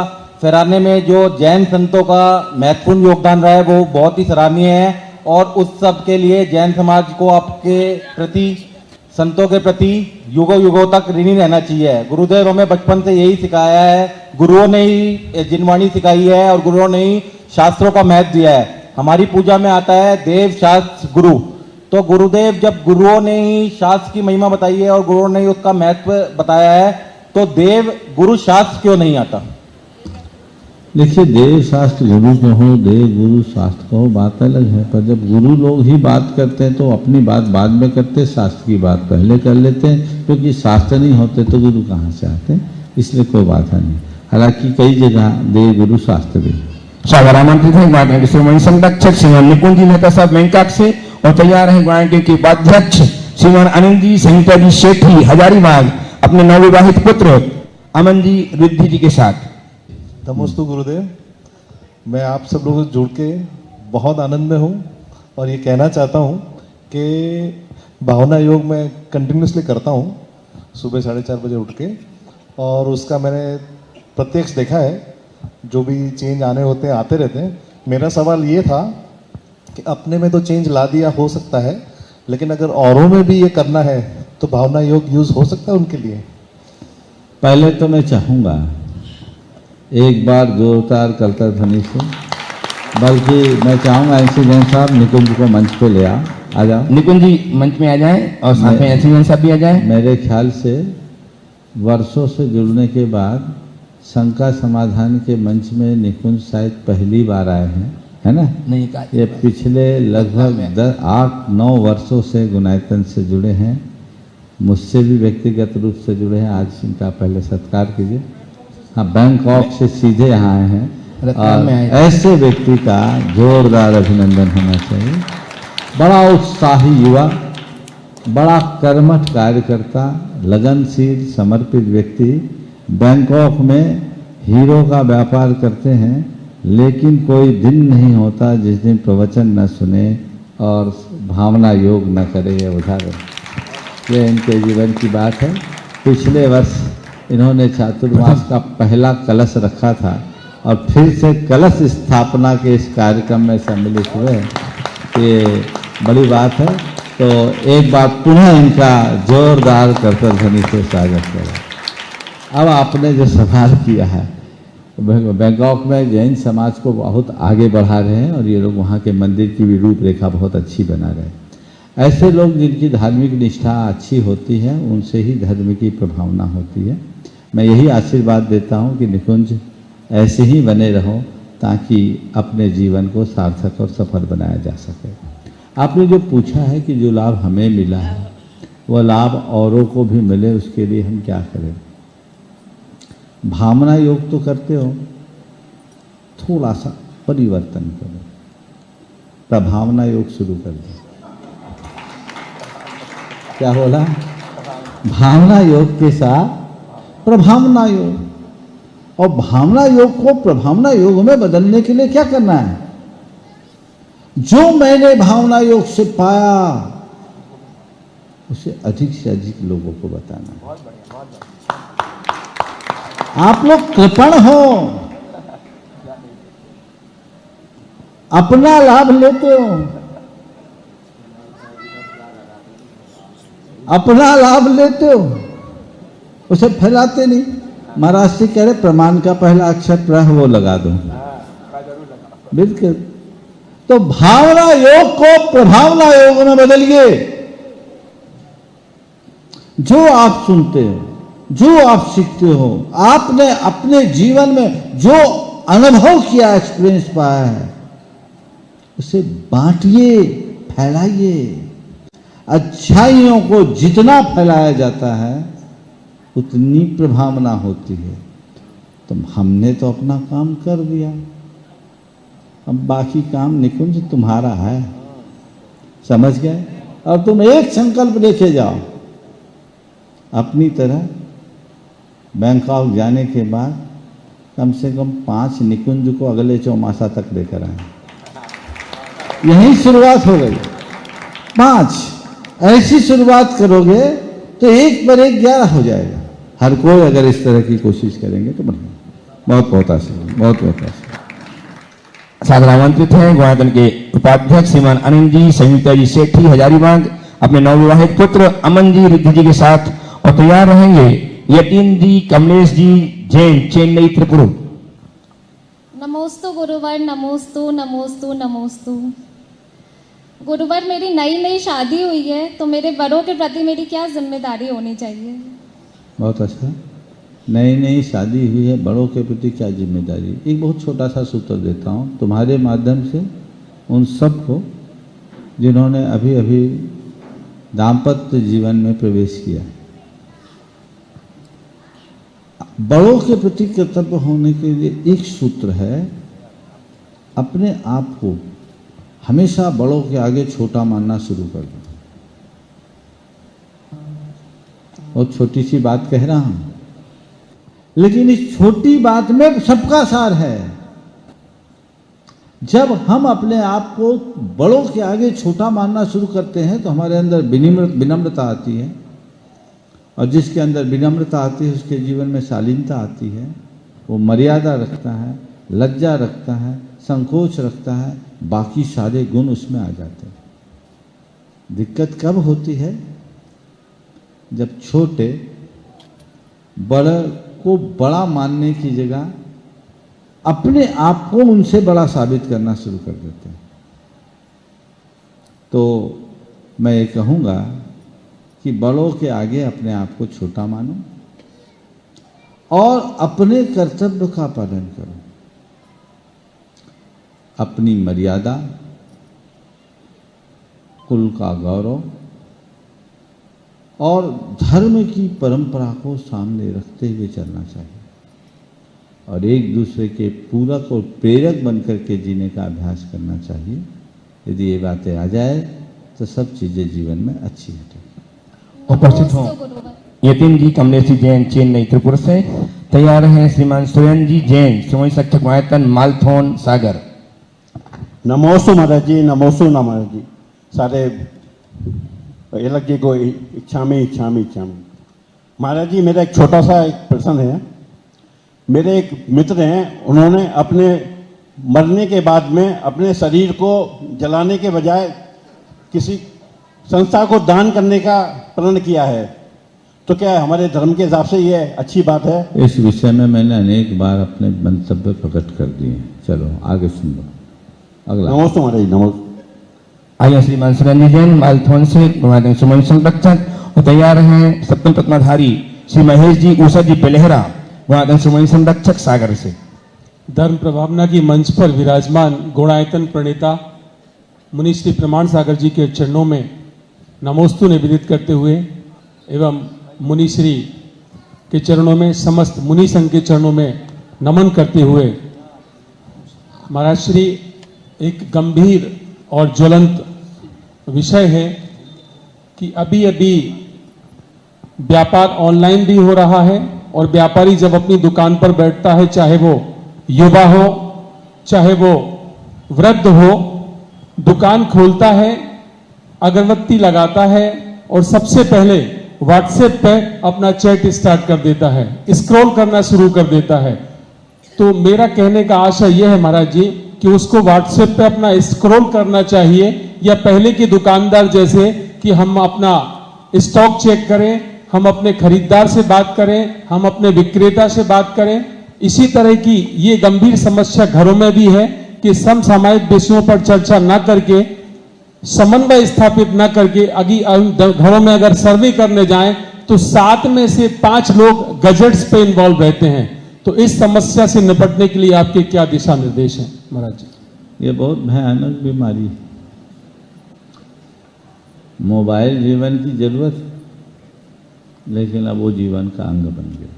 फहराने में जो जैन संतों का महत्वपूर्ण योगदान रहा है वो बहुत ही सराहनीय है, और उस सब के लिए जैन समाज को आपके प्रति, संतों के प्रति युगों युगों तक ऋणी रहना चाहिए। गुरुदेव हमें बचपन से यही सिखाया है, गुरुओं ने ही जिनवाणी सिखाई है और गुरुओं ने ही शास्त्रों का महत्व दिया है। हमारी पूजा में आता है देव शास्त्र गुरु, तो गुरुदेव जब गुरुओं ने ही शास्त्र की महिमा बताई है और गुरुओं ने ही उसका महत्व बताया है, तो देव गुरु शास्त्र क्यों नहीं आता? देखिए, देव शास्त्र गुरु कहो, देव गुरु शास्त्र कहो, बात अलग है। पर जब गुरु लोग ही बात करते हैं तो अपनी बात बाद में करते, शास्त्र की बात पहले कर लेते हैं, क्योंकि शास्त्र नहीं होते तो गुरु कहाँ से आते हैं, इसलिए कोई बात नहीं। हालांकि कई जगह देव गुरु शास्त्र भी। सागर आमंत्रित है श्रीमान संरक्षक श्रीमान निकुंज जी मेहता साहब, बैंकॉक से, और तैयार है ग्वांके के उपाध्यक्ष श्रीमान अनिल जी संहिता जी शेठी, हजारीबाग, अपने नवविवाहित पुत्र अमन जी रिद्धि जी के साथ। नमोस्तु गुरुदेव। मैं आप सब लोगों से जुड़ के बहुत आनंद में हूँ और ये कहना चाहता हूँ कि भावना योग मैं कंटिन्यूसली करता हूँ सुबह 4:30 बजे उठ के, और उसका मैंने प्रत्यक्ष देखा है। जो भी चेंज आने होते हैं आते रहते हैं। मेरा सवाल ये था कि अपने में तो चेंज ला दिया हो सकता है, लेकिन अगर औरों में भी ये करना है तो भावना योग यूज हो सकता है उनके लिए? पहले तो मैं चाहूँगा एक बार जोरदार करता ध्वनि से, बल्कि मैं चाहूँगा एनसी जैन साहब निकुंज को मंच पे ले आ जाओ। निकुंज जी मंच में आ जाएं और साथ में एनसी जैन साहब भी आ जाएं। मेरे ख्याल से वर्षों से जुड़ने के बाद शंका समाधान के मंच में निकुंज शायद पहली बार आए हैं, है ना? नहीं, ये पिछले लगभग 8-9 वर्षों से गुनायतन से जुड़े हैं, मुझसे भी व्यक्तिगत रूप से जुड़े हैं। आज इनका पहले सत्कार कीजिए। हाँ, बैंकॉक से सीधे यहाँ आए हैं और ऐसे व्यक्ति का जोरदार अभिनंदन होना चाहिए। बड़ा उत्साही युवा, बड़ा कर्मठ कार्यकर्ता, लगनशील समर्पित व्यक्ति, बैंकॉक में हीरो का व्यापार करते हैं, लेकिन कोई दिन नहीं होता जिस दिन प्रवचन न सुने और भावना योग न करे। यह उदाहरण, ये इनके जीवन की बात है। पिछले वर्ष इन्होंने चातुर्मास का पहला कलश रखा था और फिर से कलश स्थापना के इस कार्यक्रम में सम्मिलित हुए। ये बड़ी बात है। तो एक बार पुनः इनका जोरदार करतल ध्वनि से स्वागत करें। अब आपने जो सवाल किया है, बैंकॉक में जैन समाज को बहुत आगे बढ़ा रहे हैं और ये लोग वहाँ के मंदिर की भी रूपरेखा बहुत अच्छी बना रहे हैं। ऐसे लोग जिनकी धार्मिक निष्ठा अच्छी होती है, उनसे ही धर्म की प्रभावना होती है। मैं यही आशीर्वाद देता हूँ कि निकुंज ऐसे ही बने रहो ताकि अपने जीवन को सार्थक और सफल बनाया जा सके। आपने जो पूछा है कि जो लाभ हमें मिला है वह लाभ औरों को भी मिले, उसके लिए हम क्या करें? भावना योग तो करते हो, थोड़ा सा परिवर्तन करो, प्रभावना योग शुरू कर दो। क्या बोला? भावना योग के साथ प्रभावना योग, और भावना योग को प्रभावना योग में बदलने के लिए क्या करना है? जो मैंने भावना योग से पाया उसे अधिक से अधिक लोगों को बताना है। आप लोग कृपण हो, अपना लाभ लेते हो, अपना लाभ लेते हो, उसे फैलाते नहीं। महाराज जी कह रहे प्रमाण का पहला अक्षर प्र वो लगा दो, बिल्कुल। तो भावना योग को प्रभावना योग में बदलिए। जो आप सुनते हो, जो आप सीखते हो, आपने अपने जीवन में जो अनुभव किया, एक्सपीरियंस पाया है, उसे बांटिए, फैलाइए। अच्छाइयों को जितना फैलाया जाता है उतनी प्रभावना होती है। तो हमने तो अपना काम कर दिया, अब बाकी काम निकुंज तुम्हारा है, समझ गए? और तुम एक संकल्प लेके जाओ, अपनी तरह बैंकॉक जाने के बाद कम से कम 5 निकुंज को अगले चौमासा तक लेकर आए। यही शुरुआत हो गई। 5 ऐसी शुरुआत करोगे तो 1 पर 1 11 हो जाएगा। हर कोई अगर इस तरह की कोशिश करेंगे तो बढ़िया। बहुत बहुत आशीर्वाद, बहुत बहुत आशीर्वाद। सादर आमंत्रित हैं गुणायतन के उपाध्यक्ष श्रीमान अनिल जी, संयुक्ता जी सेठी हजारीबाग अपने नवविवाहित पुत्र अमन जी रिद्धि जी के साथ, और तैयार रहेंगे यतीन जी, कमलेश जी जैन, चेन्नई त्रिपुरा। नमोस्तु गुरुवर, नमोस्तु नमोस्तु नमोस्तु। गुरुवर, मेरी नई शादी हुई है, तो मेरे बड़ों के प्रति मेरी क्या जिम्मेदारी होनी चाहिए? बहुत अच्छा। नई शादी हुई है, बड़ों के प्रति क्या जिम्मेदारी? एक बहुत छोटा सा सूत्र देता हूँ तुम्हारे माध्यम से उन सबको जिन्होंने अभी अभी दाम्पत्य जीवन में प्रवेश किया। बड़ों के प्रति कर्तव्य होने के लिए एक सूत्र है, अपने आप को हमेशा बड़ों के आगे छोटा मानना शुरू कर दो। बहुत छोटी सी बात कह रहा हूं, लेकिन इस छोटी बात में सबका सार है। जब हम अपने आप को बड़ों के आगे छोटा मानना शुरू करते हैं तो हमारे अंदर विनम्रता आती है, और जिसके अंदर विनम्रता आती है उसके जीवन में शालीनता आती है। वो मर्यादा रखता है, लज्जा रखता है, संकोच रखता है, बाकी सारे गुण उसमें आ जाते हैं। दिक्कत कब होती है जब छोटे बड़े को बड़ा मानने की जगह अपने आप को उनसे बड़ा साबित करना शुरू कर देते हैं। तो मैं ये कहूँगा कि बड़ों के आगे अपने आप को छोटा मानो और अपने कर्तव्य का पालन करो। अपनी मर्यादा, कुल का गौरव और धर्म की परंपरा को सामने रखते हुए चलना चाहिए और एक दूसरे के पूरक और प्रेरक बनकर के जीने का अभ्यास करना चाहिए। यदि ये बातें आ जाए तो सब चीज़ें जीवन में अच्छी हटेंगी। उपस्थित हों यतीन जी कमलेश जी जैन चेन्नई त्रिपुरा से। तैयार हैं श्रीमान सुरेंद्र जी जैन स्वयं शिक्षक वायतन मालथोन सागर। नमोस्तु महाराज जी, नमोस्तु महाराज जी। सारे अलग जी को इच्छामी महाराज जी, मेरा एक छोटा सा एक प्रश्न है। मेरे एक मित्र हैं, उन्होंने अपने मरने के बाद में अपने शरीर को जलाने के बजाय किसी संस्था को दान करने का प्रण किया है, तो क्या हमारे धर्म के हिसाब से ये अच्छी बात है? इस विषय में मैंने अनेक बार अपने मंतव्य प्रकट कर दिए। चलो आगे सुन लो। अगला। नमस्ते महाराज जी, नमस्ते। आइए श्रीमान सुरेंद्र जैन मालथोन से सुमन संरक्षक। और तैयार हैं सप्तम पद्माधारी श्री महेश जी ऊषा जी पेलेहरा वादन सुमन संरक्षक सागर से। धर्म प्रभावना की मंच पर विराजमान गुणायतन प्रणेता मुनि श्री प्रमाण सागर जी के चरणों में नमोस्तु निवेदित करते हुए एवं मुनि श्री के चरणों में, समस्त मुनि संघ के चरणों में नमन करते हुए, महाराज श्री, एक गंभीर और ज्वलंत विषय है कि अभी अभी व्यापार ऑनलाइन भी हो रहा है और व्यापारी जब अपनी दुकान पर बैठता है, चाहे वो युवा हो चाहे वो वृद्ध हो, दुकान खोलता है, अगरबत्ती लगाता है और सबसे पहले व्हाट्सएप पे अपना चैट स्टार्ट कर देता है, स्क्रॉल करना शुरू कर देता है। तो मेरा कहने का आशय यह है महाराज जी कि उसको व्हाट्सएप पे अपना स्क्रॉल करना चाहिए, या पहले के दुकानदार जैसे कि हम अपना स्टॉक चेक करें, हम अपने खरीदार से बात करें, हम अपने विक्रेता से बात करें। इसी तरह की ये गंभीर समस्या घरों में भी है कि समसामयिक विषयों पर चर्चा न करके, समन्वय स्थापित न करके, घरों में अगर सर्वे करने जाएं तो 7 में से 5 लोग गजेट्स पे इन्वॉल्व रहते हैं। तो इस समस्या से निपटने के लिए आपके क्या दिशा निर्देश हैं महाराज जी? ये बहुत भयानक बीमारी है। मोबाइल जीवन की जरूरत, लेकिन अब वो जीवन का अंग बन गया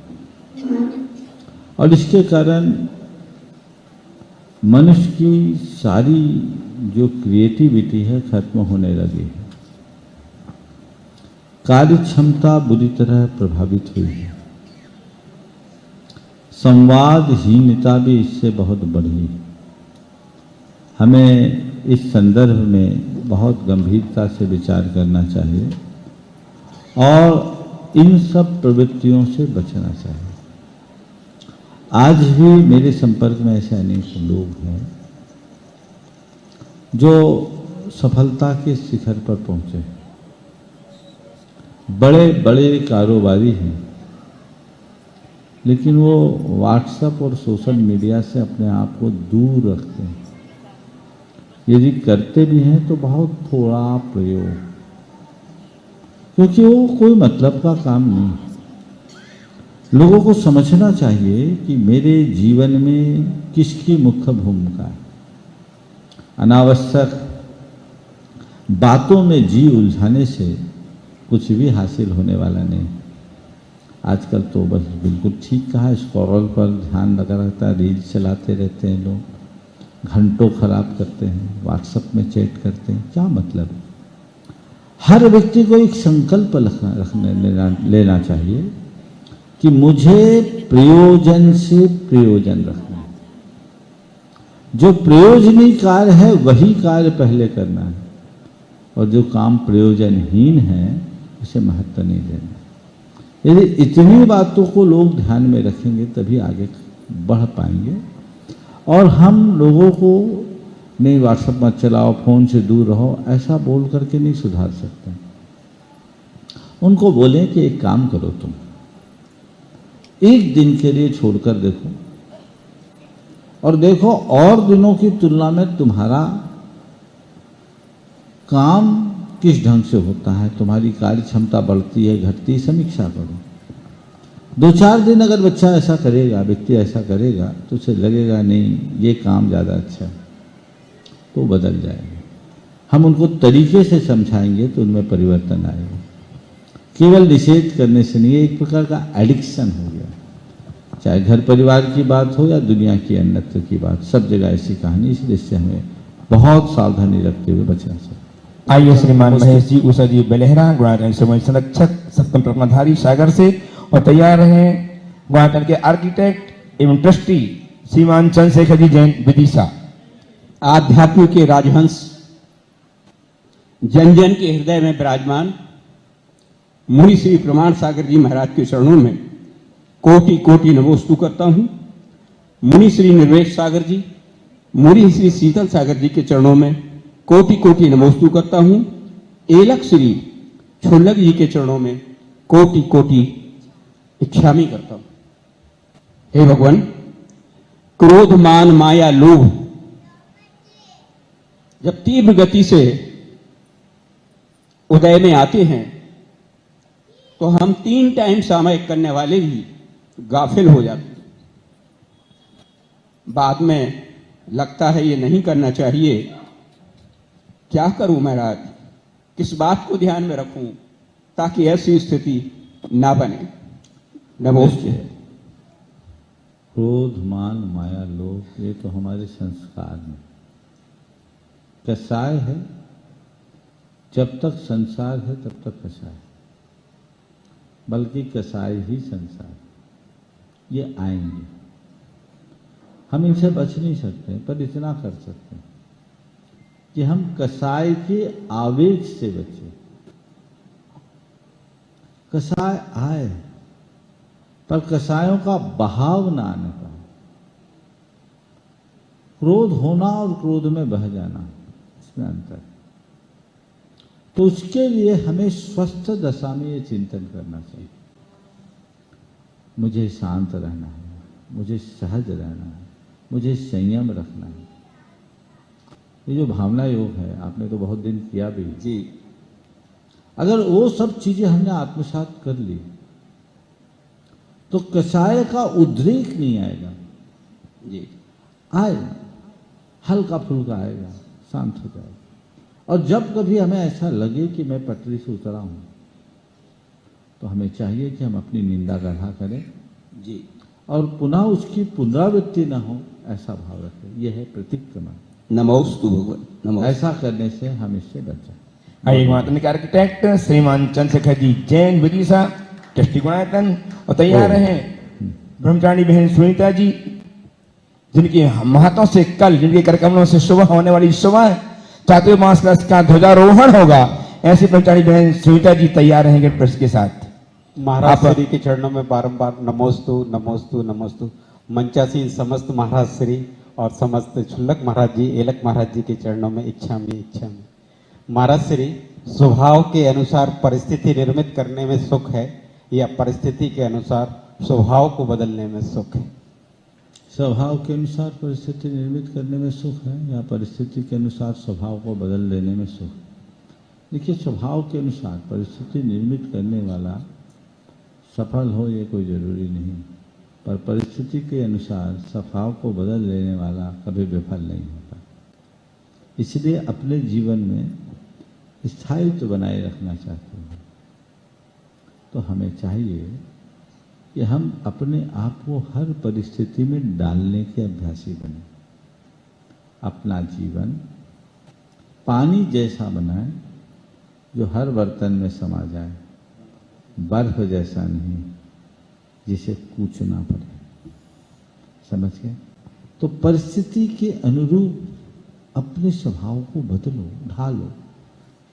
और इसके कारण मनुष्य की सारी जो क्रिएटिविटी है खत्म होने लगी है। कार्य क्षमता बुरी तरह प्रभावित हुई है। संवादहीनता भी इससे बहुत बढ़ी है। हमें इस संदर्भ में बहुत गंभीरता से विचार करना चाहिए और इन सब प्रवृत्तियों से बचना चाहिए। आज भी मेरे संपर्क में ऐसे अनेक लोग हैं जो सफलता के शिखर पर पहुंचे, बड़े बड़े कारोबारी हैं, लेकिन वो व्हाट्सएप और सोशल मीडिया से अपने आप को दूर रखते हैं। यदि करते भी हैं तो बहुत थोड़ा प्रयोग, क्योंकि वो कोई मतलब का काम नहीं। लोगों को समझना चाहिए कि मेरे जीवन में किसकी मुख्य भूमिका है। अनावश्यक बातों में जी उलझाने से कुछ भी हासिल होने वाला नहीं। आजकल तो बस बिल्कुल ठीक कहा, स्क्रॉल पर ध्यान लगा रहता है, रील्स चलाते रहते हैं लोग, घंटों खराब करते हैं, व्हाट्सएप में चैट करते हैं। क्या मतलब? हर व्यक्ति को एक संकल्प लेना चाहिए कि मुझे प्रयोजन से प्रयोजन रखना है। जो प्रयोजनीय कार्य है वही कार्य पहले करना है और जो काम प्रयोजनहीन है उसे महत्व नहीं देना। यदि इतनी बातों को लोग ध्यान में रखेंगे तभी आगे बढ़ पाएंगे और हम लोगों को नहीं व्हाट्सएप मत चलाओ, फ़ोन से दूर रहो, ऐसा बोल करके नहीं सुधार सकते। उनको बोलें कि एक काम करो, तुम एक दिन के लिए छोड़कर देखो और देखो और दिनों की तुलना में तुम्हारा काम किस ढंग से होता है, तुम्हारी कार्य क्षमता बढ़ती है घटती है, समीक्षा करो। 2-4 दिन अगर बच्चा ऐसा करेगा, व्यक्ति ऐसा करेगा, तो उसे लगेगा नहीं ये काम ज़्यादा अच्छा है, तो बदल जाएगा। हम उनको तरीके से समझाएंगे तो उनमें परिवर्तन आएगा। केवल निषेध करने से नहीं, ये एक प्रकार का एडिक्शन हो गया। चाहे घर परिवार की बात हो या दुनिया की अन्यत्र की बात, सब जगह ऐसी कहानी, इसलिए इससे हमें बहुत सावधानी रखते हुए बचना चाहिए। आइए श्रीमान महेश जी, उषा जी बेलहरा, गुणायतन समय संरक्षक सप्तम प्रथमाधारी सागर से, और तैयार हैं गुणायतन के आर्किटेक्ट एवं ट्रस्टी श्रीमान चंद्रशेखर जी जैन विदिशा। आध्यात्म के राजहंस जन जन के हृदय में विराजमान मुनि श्री प्रमाण सागर जी महाराज के चरणों में कोटि कोटि नमोस्तु करता हूं। मुनि श्री निर्वेश सागर जी, मुनि श्री शीतल सागर जी के चरणों में कोटि कोटि नमोस्तु करता हूं। एलक श्री छुल्लक जी के चरणों में कोटि कोटि इच्छामी करता हूं। हे भगवान, क्रोध मान माया लोभ जब तीव्र गति से उदय में आते हैं तो हम 3 टाइम सामयिक करने वाले भी गाफिल हो जाते हैं। बाद में लगता है ये नहीं करना चाहिए, क्या करूं महाराज, किस बात को ध्यान में रखूं ताकि ऐसी स्थिति ना बने। नमोस्तु। क्रोध मान माया लोभ ये तो हमारे संस्कार में कसाय है। जब तक संसार है तब तक कसाय, बल्कि कसाय ही संसार, ये आएंगे। हम इनसे बच नहीं सकते, पर इतना कर सकते हैं कि हम कसाय के आवेग से बचें। कसाय आए पर कसायों का बहाव ना आने पाए। क्रोध होना और क्रोध में बह जाना, इसमें अंतर है। तो उसके लिए हमें स्वस्थ दशा में ये चिंतन करना चाहिए, मुझे शांत रहना है, मुझे सहज रहना है, मुझे संयम रखना है। ये जो भावना योग है, आपने तो बहुत दिन किया भी जी। अगर वो सब चीजें हमने आत्मसात कर ली तो कसाय का उद्रेक नहीं आएगा जी। आए हल्का फुल्का आएगा, शांत हो जाएगा। और जब कभी हमें ऐसा लगे कि मैं पटरी से उतरा हूं तो हमें चाहिए कि हम अपनी निंदा गढ़ा करें जी, और पुनः उसकी पुनरावृत्ति न हो, ऐसा भाव रखें। यह है प्रतिक्रमण। नमोस्तु भगवान, नमो। ऐसा करने से हम इससे बचें। आइए गुणायतन के आर्किटेक्ट श्रीमान चंद्रशेखर जी जैन विदिशा, ट्रस्टी गुणायतन, और तैयार हैं ब्रह्मचारिणी बहन सुनीता जी, जिनके हाथों से कल, जिनके करकमलों से सुबह होने वाली सुबह चातुर्मास का ध्वजारोहण होगा। ऐसी ब्रह्मचारिणी बहन सुनीता जी तैयार रहेंगे प्रेस के साथ। महाराज श्री के चरणों में बारंबार नमोस्तु नमोस्तु नमोस्तु। मंचासीन समस्त महाराज श्री और समस्त छुल्लक महाराज जी, एलक महाराज जी के चरणों में इच्छामी इच्छामी। महाराज श्री, स्वभाव के अनुसार परिस्थिति निर्मित करने में सुख है या परिस्थिति के अनुसार स्वभाव को बदलने में सुख है? स्वभाव के अनुसार परिस्थिति निर्मित करने में सुख है या परिस्थिति के अनुसार स्वभाव को बदल देने में सुख? देखिए, स्वभाव के अनुसार परिस्थिति निर्मित करने वाला सफल हो ये कोई जरूरी नहीं, पर परिस्थिति के अनुसार स्वभाव को बदल देने वाला कभी विफल नहीं होता। इसलिए अपने जीवन में स्थायित्व बनाए रखना चाहते हैं तो हमें चाहिए कि हम अपने आप को हर परिस्थिति में डालने के अभ्यासी बने। अपना जीवन पानी जैसा बनाए जो हर बर्तन में समा जाए, बर्फ जैसा नहीं जिसे कूचना पड़े। समझ गए? तो परिस्थिति के अनुरूप अपने स्वभाव को बदलो, ढालो।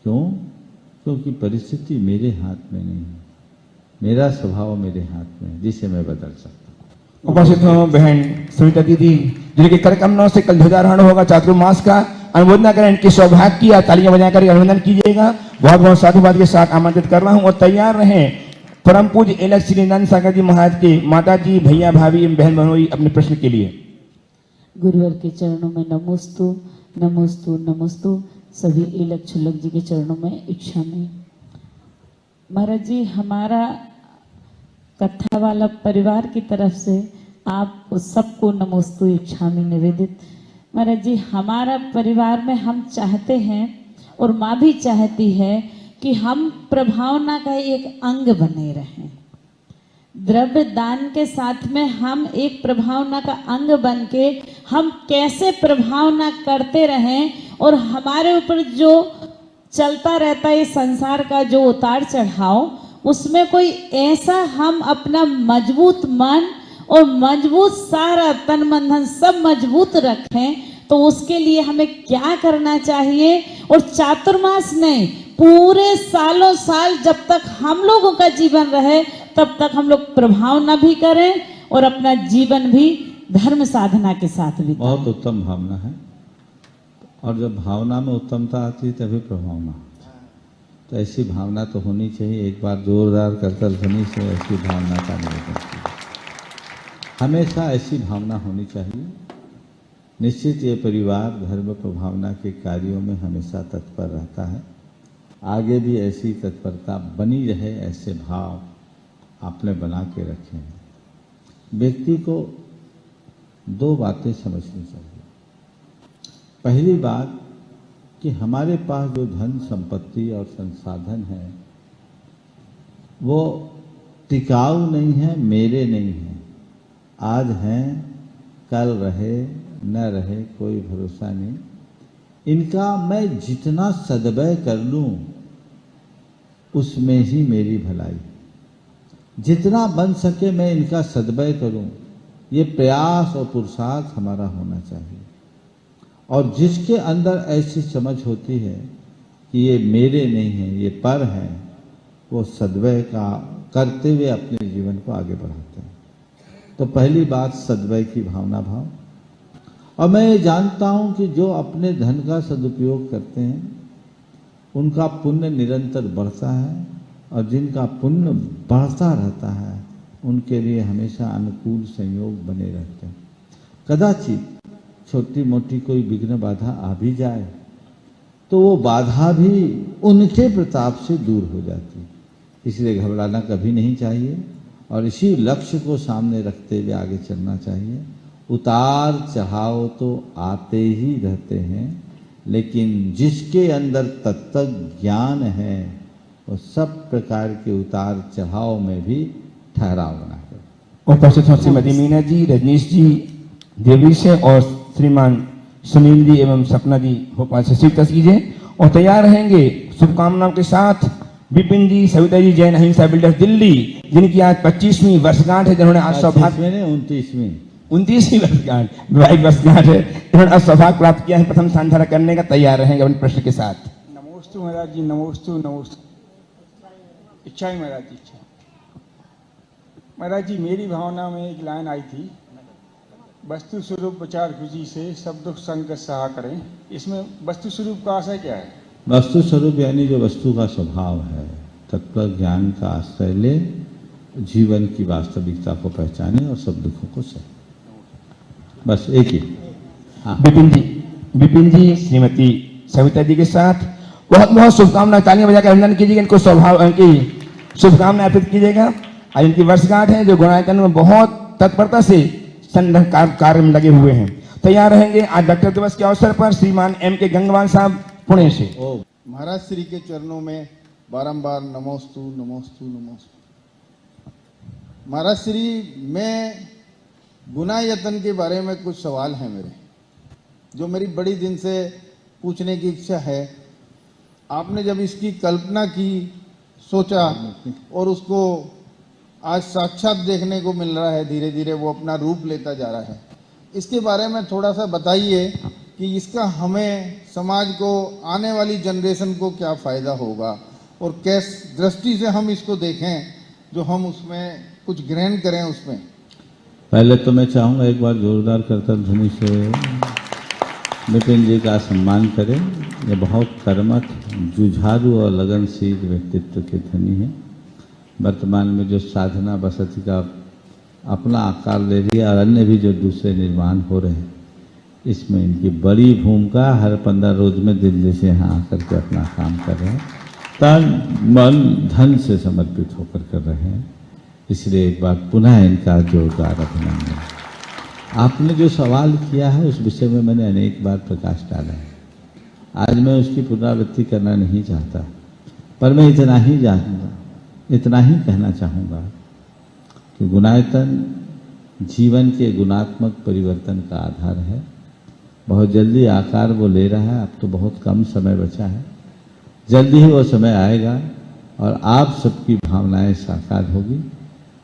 क्यों? क्योंकि परिस्थिति मेरे हाथ में नहीं है, मेरा स्वभाव मेरे हाथ में है, जिसे मैं बदल सकता हूँ। उपस्थित हो बहन सुनीता दीदी, जिनके करकमलों से कल ध्वजारोहण होगा चातुर्मास का। अनुमोदना करें इनके सौभाग्य की, तालियां बजाकर अभिनंदन कीजिएगा। बहुत बहुत साधुवाद के साथ आमंत्रित कर रहा हूं और तैयार रहें परम पूज्य एलएच श्री सागर जी महाराज के माता जी, भैया, भाभी एवं बहन बहनोई अपने प्रश्न के लिए। गुरुवर के चरणों में नमोस्तु नमोस्तु नमोस्तु। सभी एलएच छुल्लक जी के चरणों में इच्छा में। महाराज जी, हमारा कथा वाला परिवार की तरफ से आप सबको नमोस्तु इच्छा में निवेदित। महाराज जी, हमारा परिवार में हम चाहते हैं और माँ भी चाहती है कि हम प्रभावना का एक अंग बने रहें। द्रव्य दान के साथ में हम एक प्रभावना का अंग बन के हम कैसे प्रभावना करते रहें और हमारे ऊपर जो चलता रहता है संसार का जो उतार चढ़ाव, उसमें कोई ऐसा हम अपना मजबूत मन और मजबूत सारा तन मन धन सब मजबूत रखें। तो उसके लिए हमें क्या करना चाहिए? और चातुर्मास नहीं, पूरे सालों साल जब तक हम लोगों का जीवन रहे तब तक हम लोग प्रभावना भी करें और अपना जीवन भी धर्म साधना के साथ भी। बहुत उत्तम भावना है, और जब भावना में उत्तमता आती है तभी प्रभावना। तो ऐसी भावना तो होनी चाहिए। एक बार जोरदार करतल ध्वनि से ऐसी भावना का निवेदन किया। हमेशा ऐसी भावना होनी चाहिए। निश्चित ये परिवार धर्म प्रभावना के कार्यों में हमेशा तत्पर रहता है। आगे भी ऐसी तत्परता बनी रहे, ऐसे भाव आपने बना के रखे हैं। व्यक्ति को दो बातें समझनी चाहिए। पहली बात कि हमारे पास जो धन संपत्ति और संसाधन है वो टिकाऊ नहीं है, मेरे नहीं है। आज हैं, कल रहे न रहे कोई भरोसा नहीं। इनका मैं जितना सद्व्यय कर लूं उसमें ही मेरी भलाई। जितना बन सके मैं इनका सद्व्यय करूं, ये प्रयास और पुरुषार्थ हमारा होना चाहिए। और जिसके अंदर ऐसी समझ होती है कि ये मेरे नहीं है, ये पर है, वो सद्व्यय का करते हुए अपने जीवन को आगे बढ़ाते हैं। तो पहली बात सद्व्यय की भावना भाव। और मैं ये जानता हूं कि जो अपने धन का सदुपयोग करते हैं उनका पुण्य निरंतर बढ़ता है, और जिनका पुण्य बढ़ता रहता है उनके लिए हमेशा अनुकूल संयोग बने रहते हैं। कदाचित छोटी मोटी कोई विघ्न बाधा आ भी जाए तो वो बाधा भी उनके प्रताप से दूर हो जाती है। इसलिए घबराना कभी नहीं चाहिए और इसी लक्ष्य को सामने रखते हुए आगे चलना चाहिए। उतार चढ़ाव तो आते ही रहते हैं, लेकिन जिसके अंदर तत्व ज्ञान है वो सब प्रकार के उतार चढ़ाव में भी ठहराव बनाकर। उपस्थित हो श्रीमती मीना जी, रजनीश जी देवरी से और श्रीमान सुनील जी एवं सपना जी भोपाल से स्वीकृत कीजिए और तैयार रहेंगे शुभकामनाओं के साथ विपिन जी, सविता जी, जैन अहिंसा बिल्डर्स दिल्ली, जिनकी आज 25वीं वर्षगांठ है, जिन्होंने आज सौभाग्य 29वीं वर्षगांठ विवाहिक वर्षगांठ है, इन्होंने सौभाग्य प्राप्त किया है प्रथम स्थान धारण करने का। तैयार रहेंगे अपने प्रश्न के साथ। नमोस्तु महाराज जी, नमोस्तु नमोस्तु। इच्छा ही महाराज जी, इच्छा। महाराज जी, मेरी भावना में एक लाइन आई थी, वस्तु स्वरूप विचार खुशी से सब दुख संग सहा करें। इसमें वस्तु स्वरूप का आशय क्या है? वस्तु स्वरूप यानी जो वस्तु का स्वभाव है, तत्व ज्ञान का आश्रय ले, जीवन की वास्तविकता को पहचाने और सब दुखों को सहे। बस एक ही। हाँ। विपिन जी श्रीमती सविता जी के साथ बहुत बहुत शुभकामनाएं। तालियां बजाकर अभिनंदन कीजिएगा, इनको स्वभाव की शुभकामनाएं अर्पित कीजिएगा। आज इनकी वर्षगांठ है जो गुणायतन में बहुत तत्परता से कार्य में लगे हुए हैं। तैयार रहेंगे। आज डॉक्टर दिवस के अवसर पर श्रीमान एम के गंगवान साहब पुणे से। महाराज श्री के चरणों में बारंबार नमोस्तु नमोस्तु नमोस्तु। महाराज श्री, मैं गुणायतन के बारे में कुछ सवाल हैं मेरे, जो मेरी बड़ी दिन से पूछने की इच्छा है। आपने जब इसकी कल्पना की, सोचा और उसको आज साक्षात देखने को मिल रहा है, धीरे धीरे वो अपना रूप लेता जा रहा है, इसके बारे में थोड़ा सा बताइए कि इसका हमें समाज को, आने वाली जनरेशन को क्या फायदा होगा और किस दृष्टि से हम इसको देखें, जो हम उसमें कुछ ग्रहण करें उसमें। पहले तो मैं चाहूंगा एक बार जोरदार करतल ध्वनि से विपिन जी का सम्मान करें। ये बहुत कर्मठ, जुझारू और लगनशील व्यक्तित्व के धनी हैं। वर्तमान में जो साधना बसति का अपना आकार ले लिया और अन्य भी जो दूसरे निर्माण हो रहे हैं, इसमें इनकी बड़ी भूमिका। हर 15 रोज में दिल्ली से यहाँ आकर के अपना काम कर रहे हैं, तन मन धन से समर्पित होकर कर रहे हैं। इसलिए एक बार पुनः इनका जोरदार अभिनंदन। आपने जो सवाल किया है उस विषय में मैंने अनेक बार प्रकाश डाला है। आज मैं उसकी पुनरावृत्ति करना नहीं चाहता, पर मैं इतना ही कहना चाहूँगा कि गुणायतन जीवन के गुणात्मक परिवर्तन का आधार है। बहुत जल्दी आकार वो ले रहा है, अब तो बहुत कम समय बचा है, जल्दी ही वो समय आएगा और आप सबकी भावनाएं साकार होगी।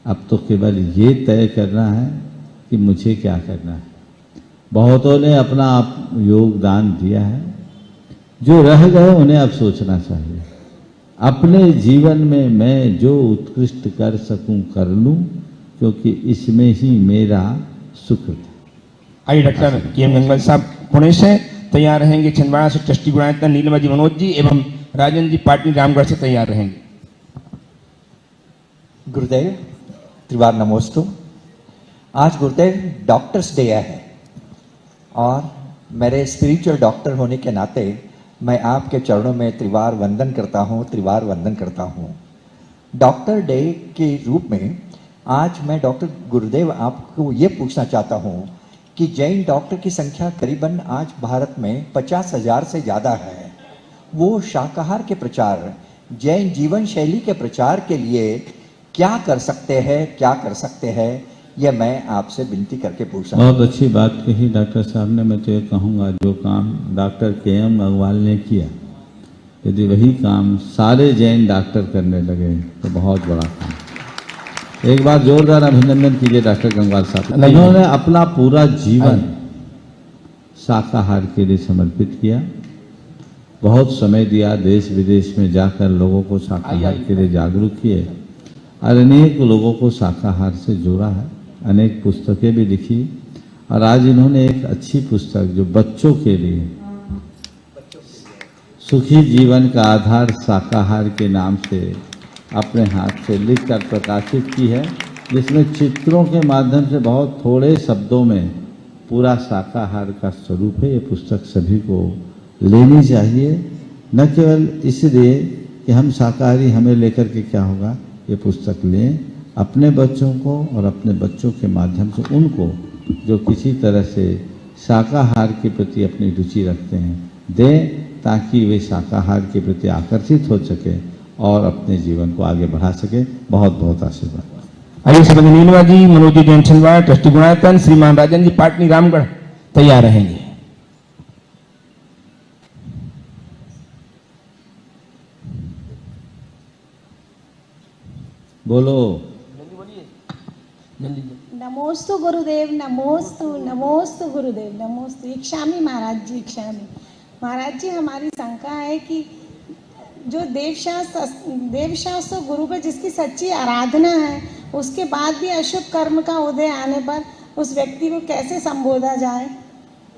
अब तो केवल ये तय करना है कि मुझे क्या करना है। बहुतों ने अपना योगदान दिया है, जो रह गए उन्हें अब सोचना चाहिए अपने जीवन में मैं जो उत्कृष्ट कर सकूं कर लूं, क्योंकि इसमें ही मेरा सुख था। आइए डॉक्टर के.एम. गंगवाल साहब पुणे से तैयार रहेंगे। छिंदवाड़ा से ट्रस्टी गुणायतन नीलमा जी मनोज जी एवं राजन जी पाटनी रामगढ़ से तैयार रहेंगे। गुरुदेव त्रिवार नमोस्तु। आज गुरुदेव डॉक्टर्स डे है और मेरे स्पिरिचुअल डॉक्टर होने के नाते मैं आपके चरणों में त्रिवार वंदन करता हूँ। डॉक्टर डे के रूप में आज मैं डॉक्टर गुरुदेव आपको ये पूछना चाहता हूँ कि जैन डॉक्टर की संख्या करीबन आज भारत में 50,000 से ज़्यादा है। वो शाकाहार के प्रचार, जैन जीवन शैली के प्रचार के लिए क्या कर सकते हैं, यह मैं आपसे विनती करके पूछ रहा हूँ। बहुत अच्छी बात कही डॉक्टर साहब ने। मैं तो ये कहूँगा, जो काम डॉक्टर के.एम. गंगवाल ने किया, यदि वही काम सारे जैन डॉक्टर करने लगे तो बहुत बड़ा काम। एक बार जोरदार अभिनंदन कीजिए डॉक्टर गंगवाल साहब। इन्होंने अपना पूरा जीवन शाकाहार के लिए समर्पित किया, बहुत समय दिया, देश विदेश में जाकर लोगों को शाकाहार के लिए जागरूक किए और अनेक लोगों को शाकाहार से जोड़ा है। अनेक पुस्तकें भी लिखी और आज इन्होंने एक अच्छी पुस्तक जो बच्चों के लिए सुखी जीवन का आधार शाकाहार के नाम से अपने हाथ से लिखकर प्रकाशित की है, जिसमें चित्रों के माध्यम से बहुत थोड़े शब्दों में पूरा शाकाहार का स्वरूप है। ये पुस्तक सभी को लेनी चाहिए, न केवल इसलिए कि हम शाकाहारी, हमें लेकर के क्या होगा। ये पुस्तक लें, अपने बच्चों को और अपने बच्चों के माध्यम से उनको जो किसी तरह से शाकाहार के प्रति अपनी रुचि रखते हैं दें, ताकि वे शाकाहार के प्रति आकर्षित हो सके और अपने जीवन को आगे बढ़ा सके। बहुत बहुत आशीर्वाद। आइए श्रीमती नीलमा जी मनोज जी जैन छिंदवाड़ा ट्रस्टी गुणायतन, श्रीमान राजन जी पाटनी रामगढ़ तैयार रहेंगे। बोलो। नमोस्तु गुरुदेव, नमोस्तु गुरुदेव, नमोस्तु। इक्षामी महाराज जी, इक्षामी महाराज जी। हमारी शंका है कि जो देवशास्त्र गुरु पर जिसकी सच्ची आराधना है, उसके बाद भी अशुभ कर्म का उदय आने पर उस व्यक्ति को कैसे संबोधा जाए?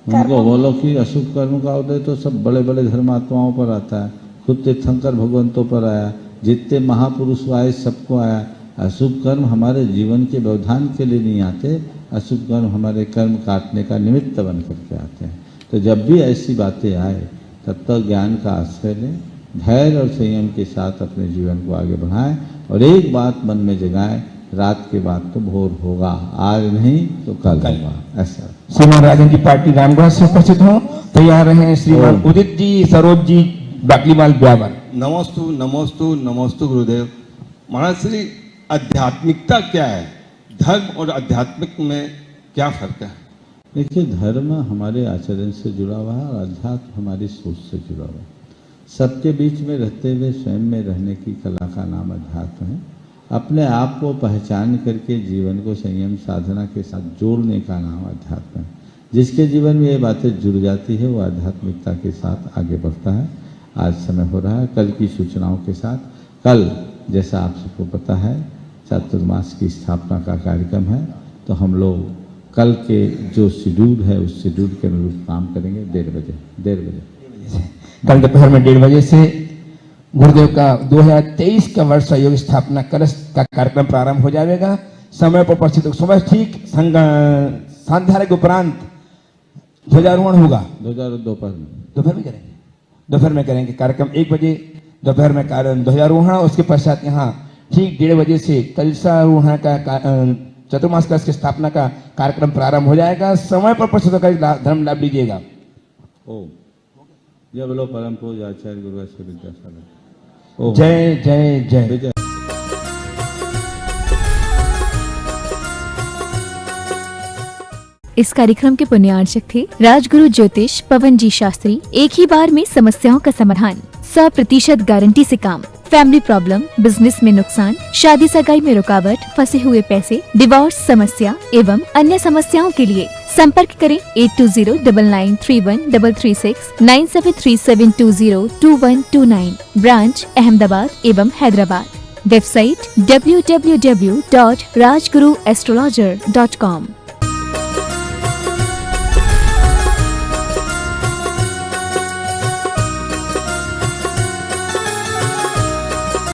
उनको बोलो कि अशुभ कर्म का उदय तो सब बड़े बड़े धर्मात्माओं पर आता है, खुद तीर्थंकर भगवंतों पर आया, जितने महापुरुष आए सबको आया। अशुभ कर्म हमारे जीवन के व्यवधान के लिए नहीं आते, अशुभ कर्म हमारे कर्म काटने का निमित्त बन करके आते हैं। तो जब भी ऐसी बातें आए तब तक ज्ञान का आश्रय लें, धैर्य और संयम के साथ अपने जीवन को आगे बढ़ाएं और एक बात मन में जगाएं, रात के बाद तो भोर होगा, आज नहीं तो कल होगा। ऐसा श्रीमान राजन जी पार्टी रामगढ़ से उपस्थित हो, तैयार रहे श्रीमान उदित जी, सरोज जी बाकलीवाल ब्यावर। नमोस्तु गुरुदेव। महाराज श्री, आध्यात्मिकता क्या है? धर्म और आध्यात्मिक में क्या फर्क है? देखिए, धर्म हमारे आचरण से जुड़ा हुआ है और अध्यात्म हमारी सोच से जुड़ा हुआ है। सबके बीच में रहते हुए स्वयं में रहने की कला का नाम अध्यात्म है। अपने आप को पहचान करके जीवन को संयम साधना के साथ जोड़ने का नाम अध्यात्म है। जिसके जीवन में ये बातें जुड़ जाती है वो आध्यात्मिकता के साथ आगे बढ़ता है। आज समय हो रहा है कल की सूचनाओं के साथ। कल जैसा आप सबको पता है चातुर्मास की स्थापना का कार्यक्रम है, तो हम लोग कल के जो शेड्यूल है उस शेड्यूल के अनुरूप काम करेंगे। 1:30 बजे कल दोपहर में 1:30 बजे से गुरुदेव का 2023 का वर्ष सहयोग स्थापना कलश का कार्यक्रम प्रारंभ हो जाएगा। समय पर उपस्थित सुबह ठीक संध्या के उपरांत ध्वजारोहण होगा। दोपहर में करेंगे, दोपहर में करेंगे कार्यक्रम 1 बजे, दोपहर में ध्वजारोहण। उसके पश्चात यहाँ ठीक 1:30 बजे से कलशारोहण का चतुर्मास कलश की स्थापना का कार्यक्रम प्रारंभ हो जाएगा। समय पर उपस्थित होकर धर्म लाभ लीजिएगा। ओम जय बोलो परम पूज्य आचार्य गुरु विद्यासागर। जय जय जय। इस कार्यक्रम के पुण्यार्चक थे राजगुरु ज्योतिष पवन जी शास्त्री। एक ही बार में समस्याओं का समाधान, 100% गारंटी से काम, फैमिली प्रॉब्लम, बिजनेस में नुकसान, शादी सगाई में रुकावट, फंसे हुए पैसे, डिवोर्स समस्या एवं अन्य समस्याओं के लिए संपर्क करें 8209931336 9737202129। ब्रांच अहमदाबाद एवं हैदराबाद। Website www.rajguruastrologer.com।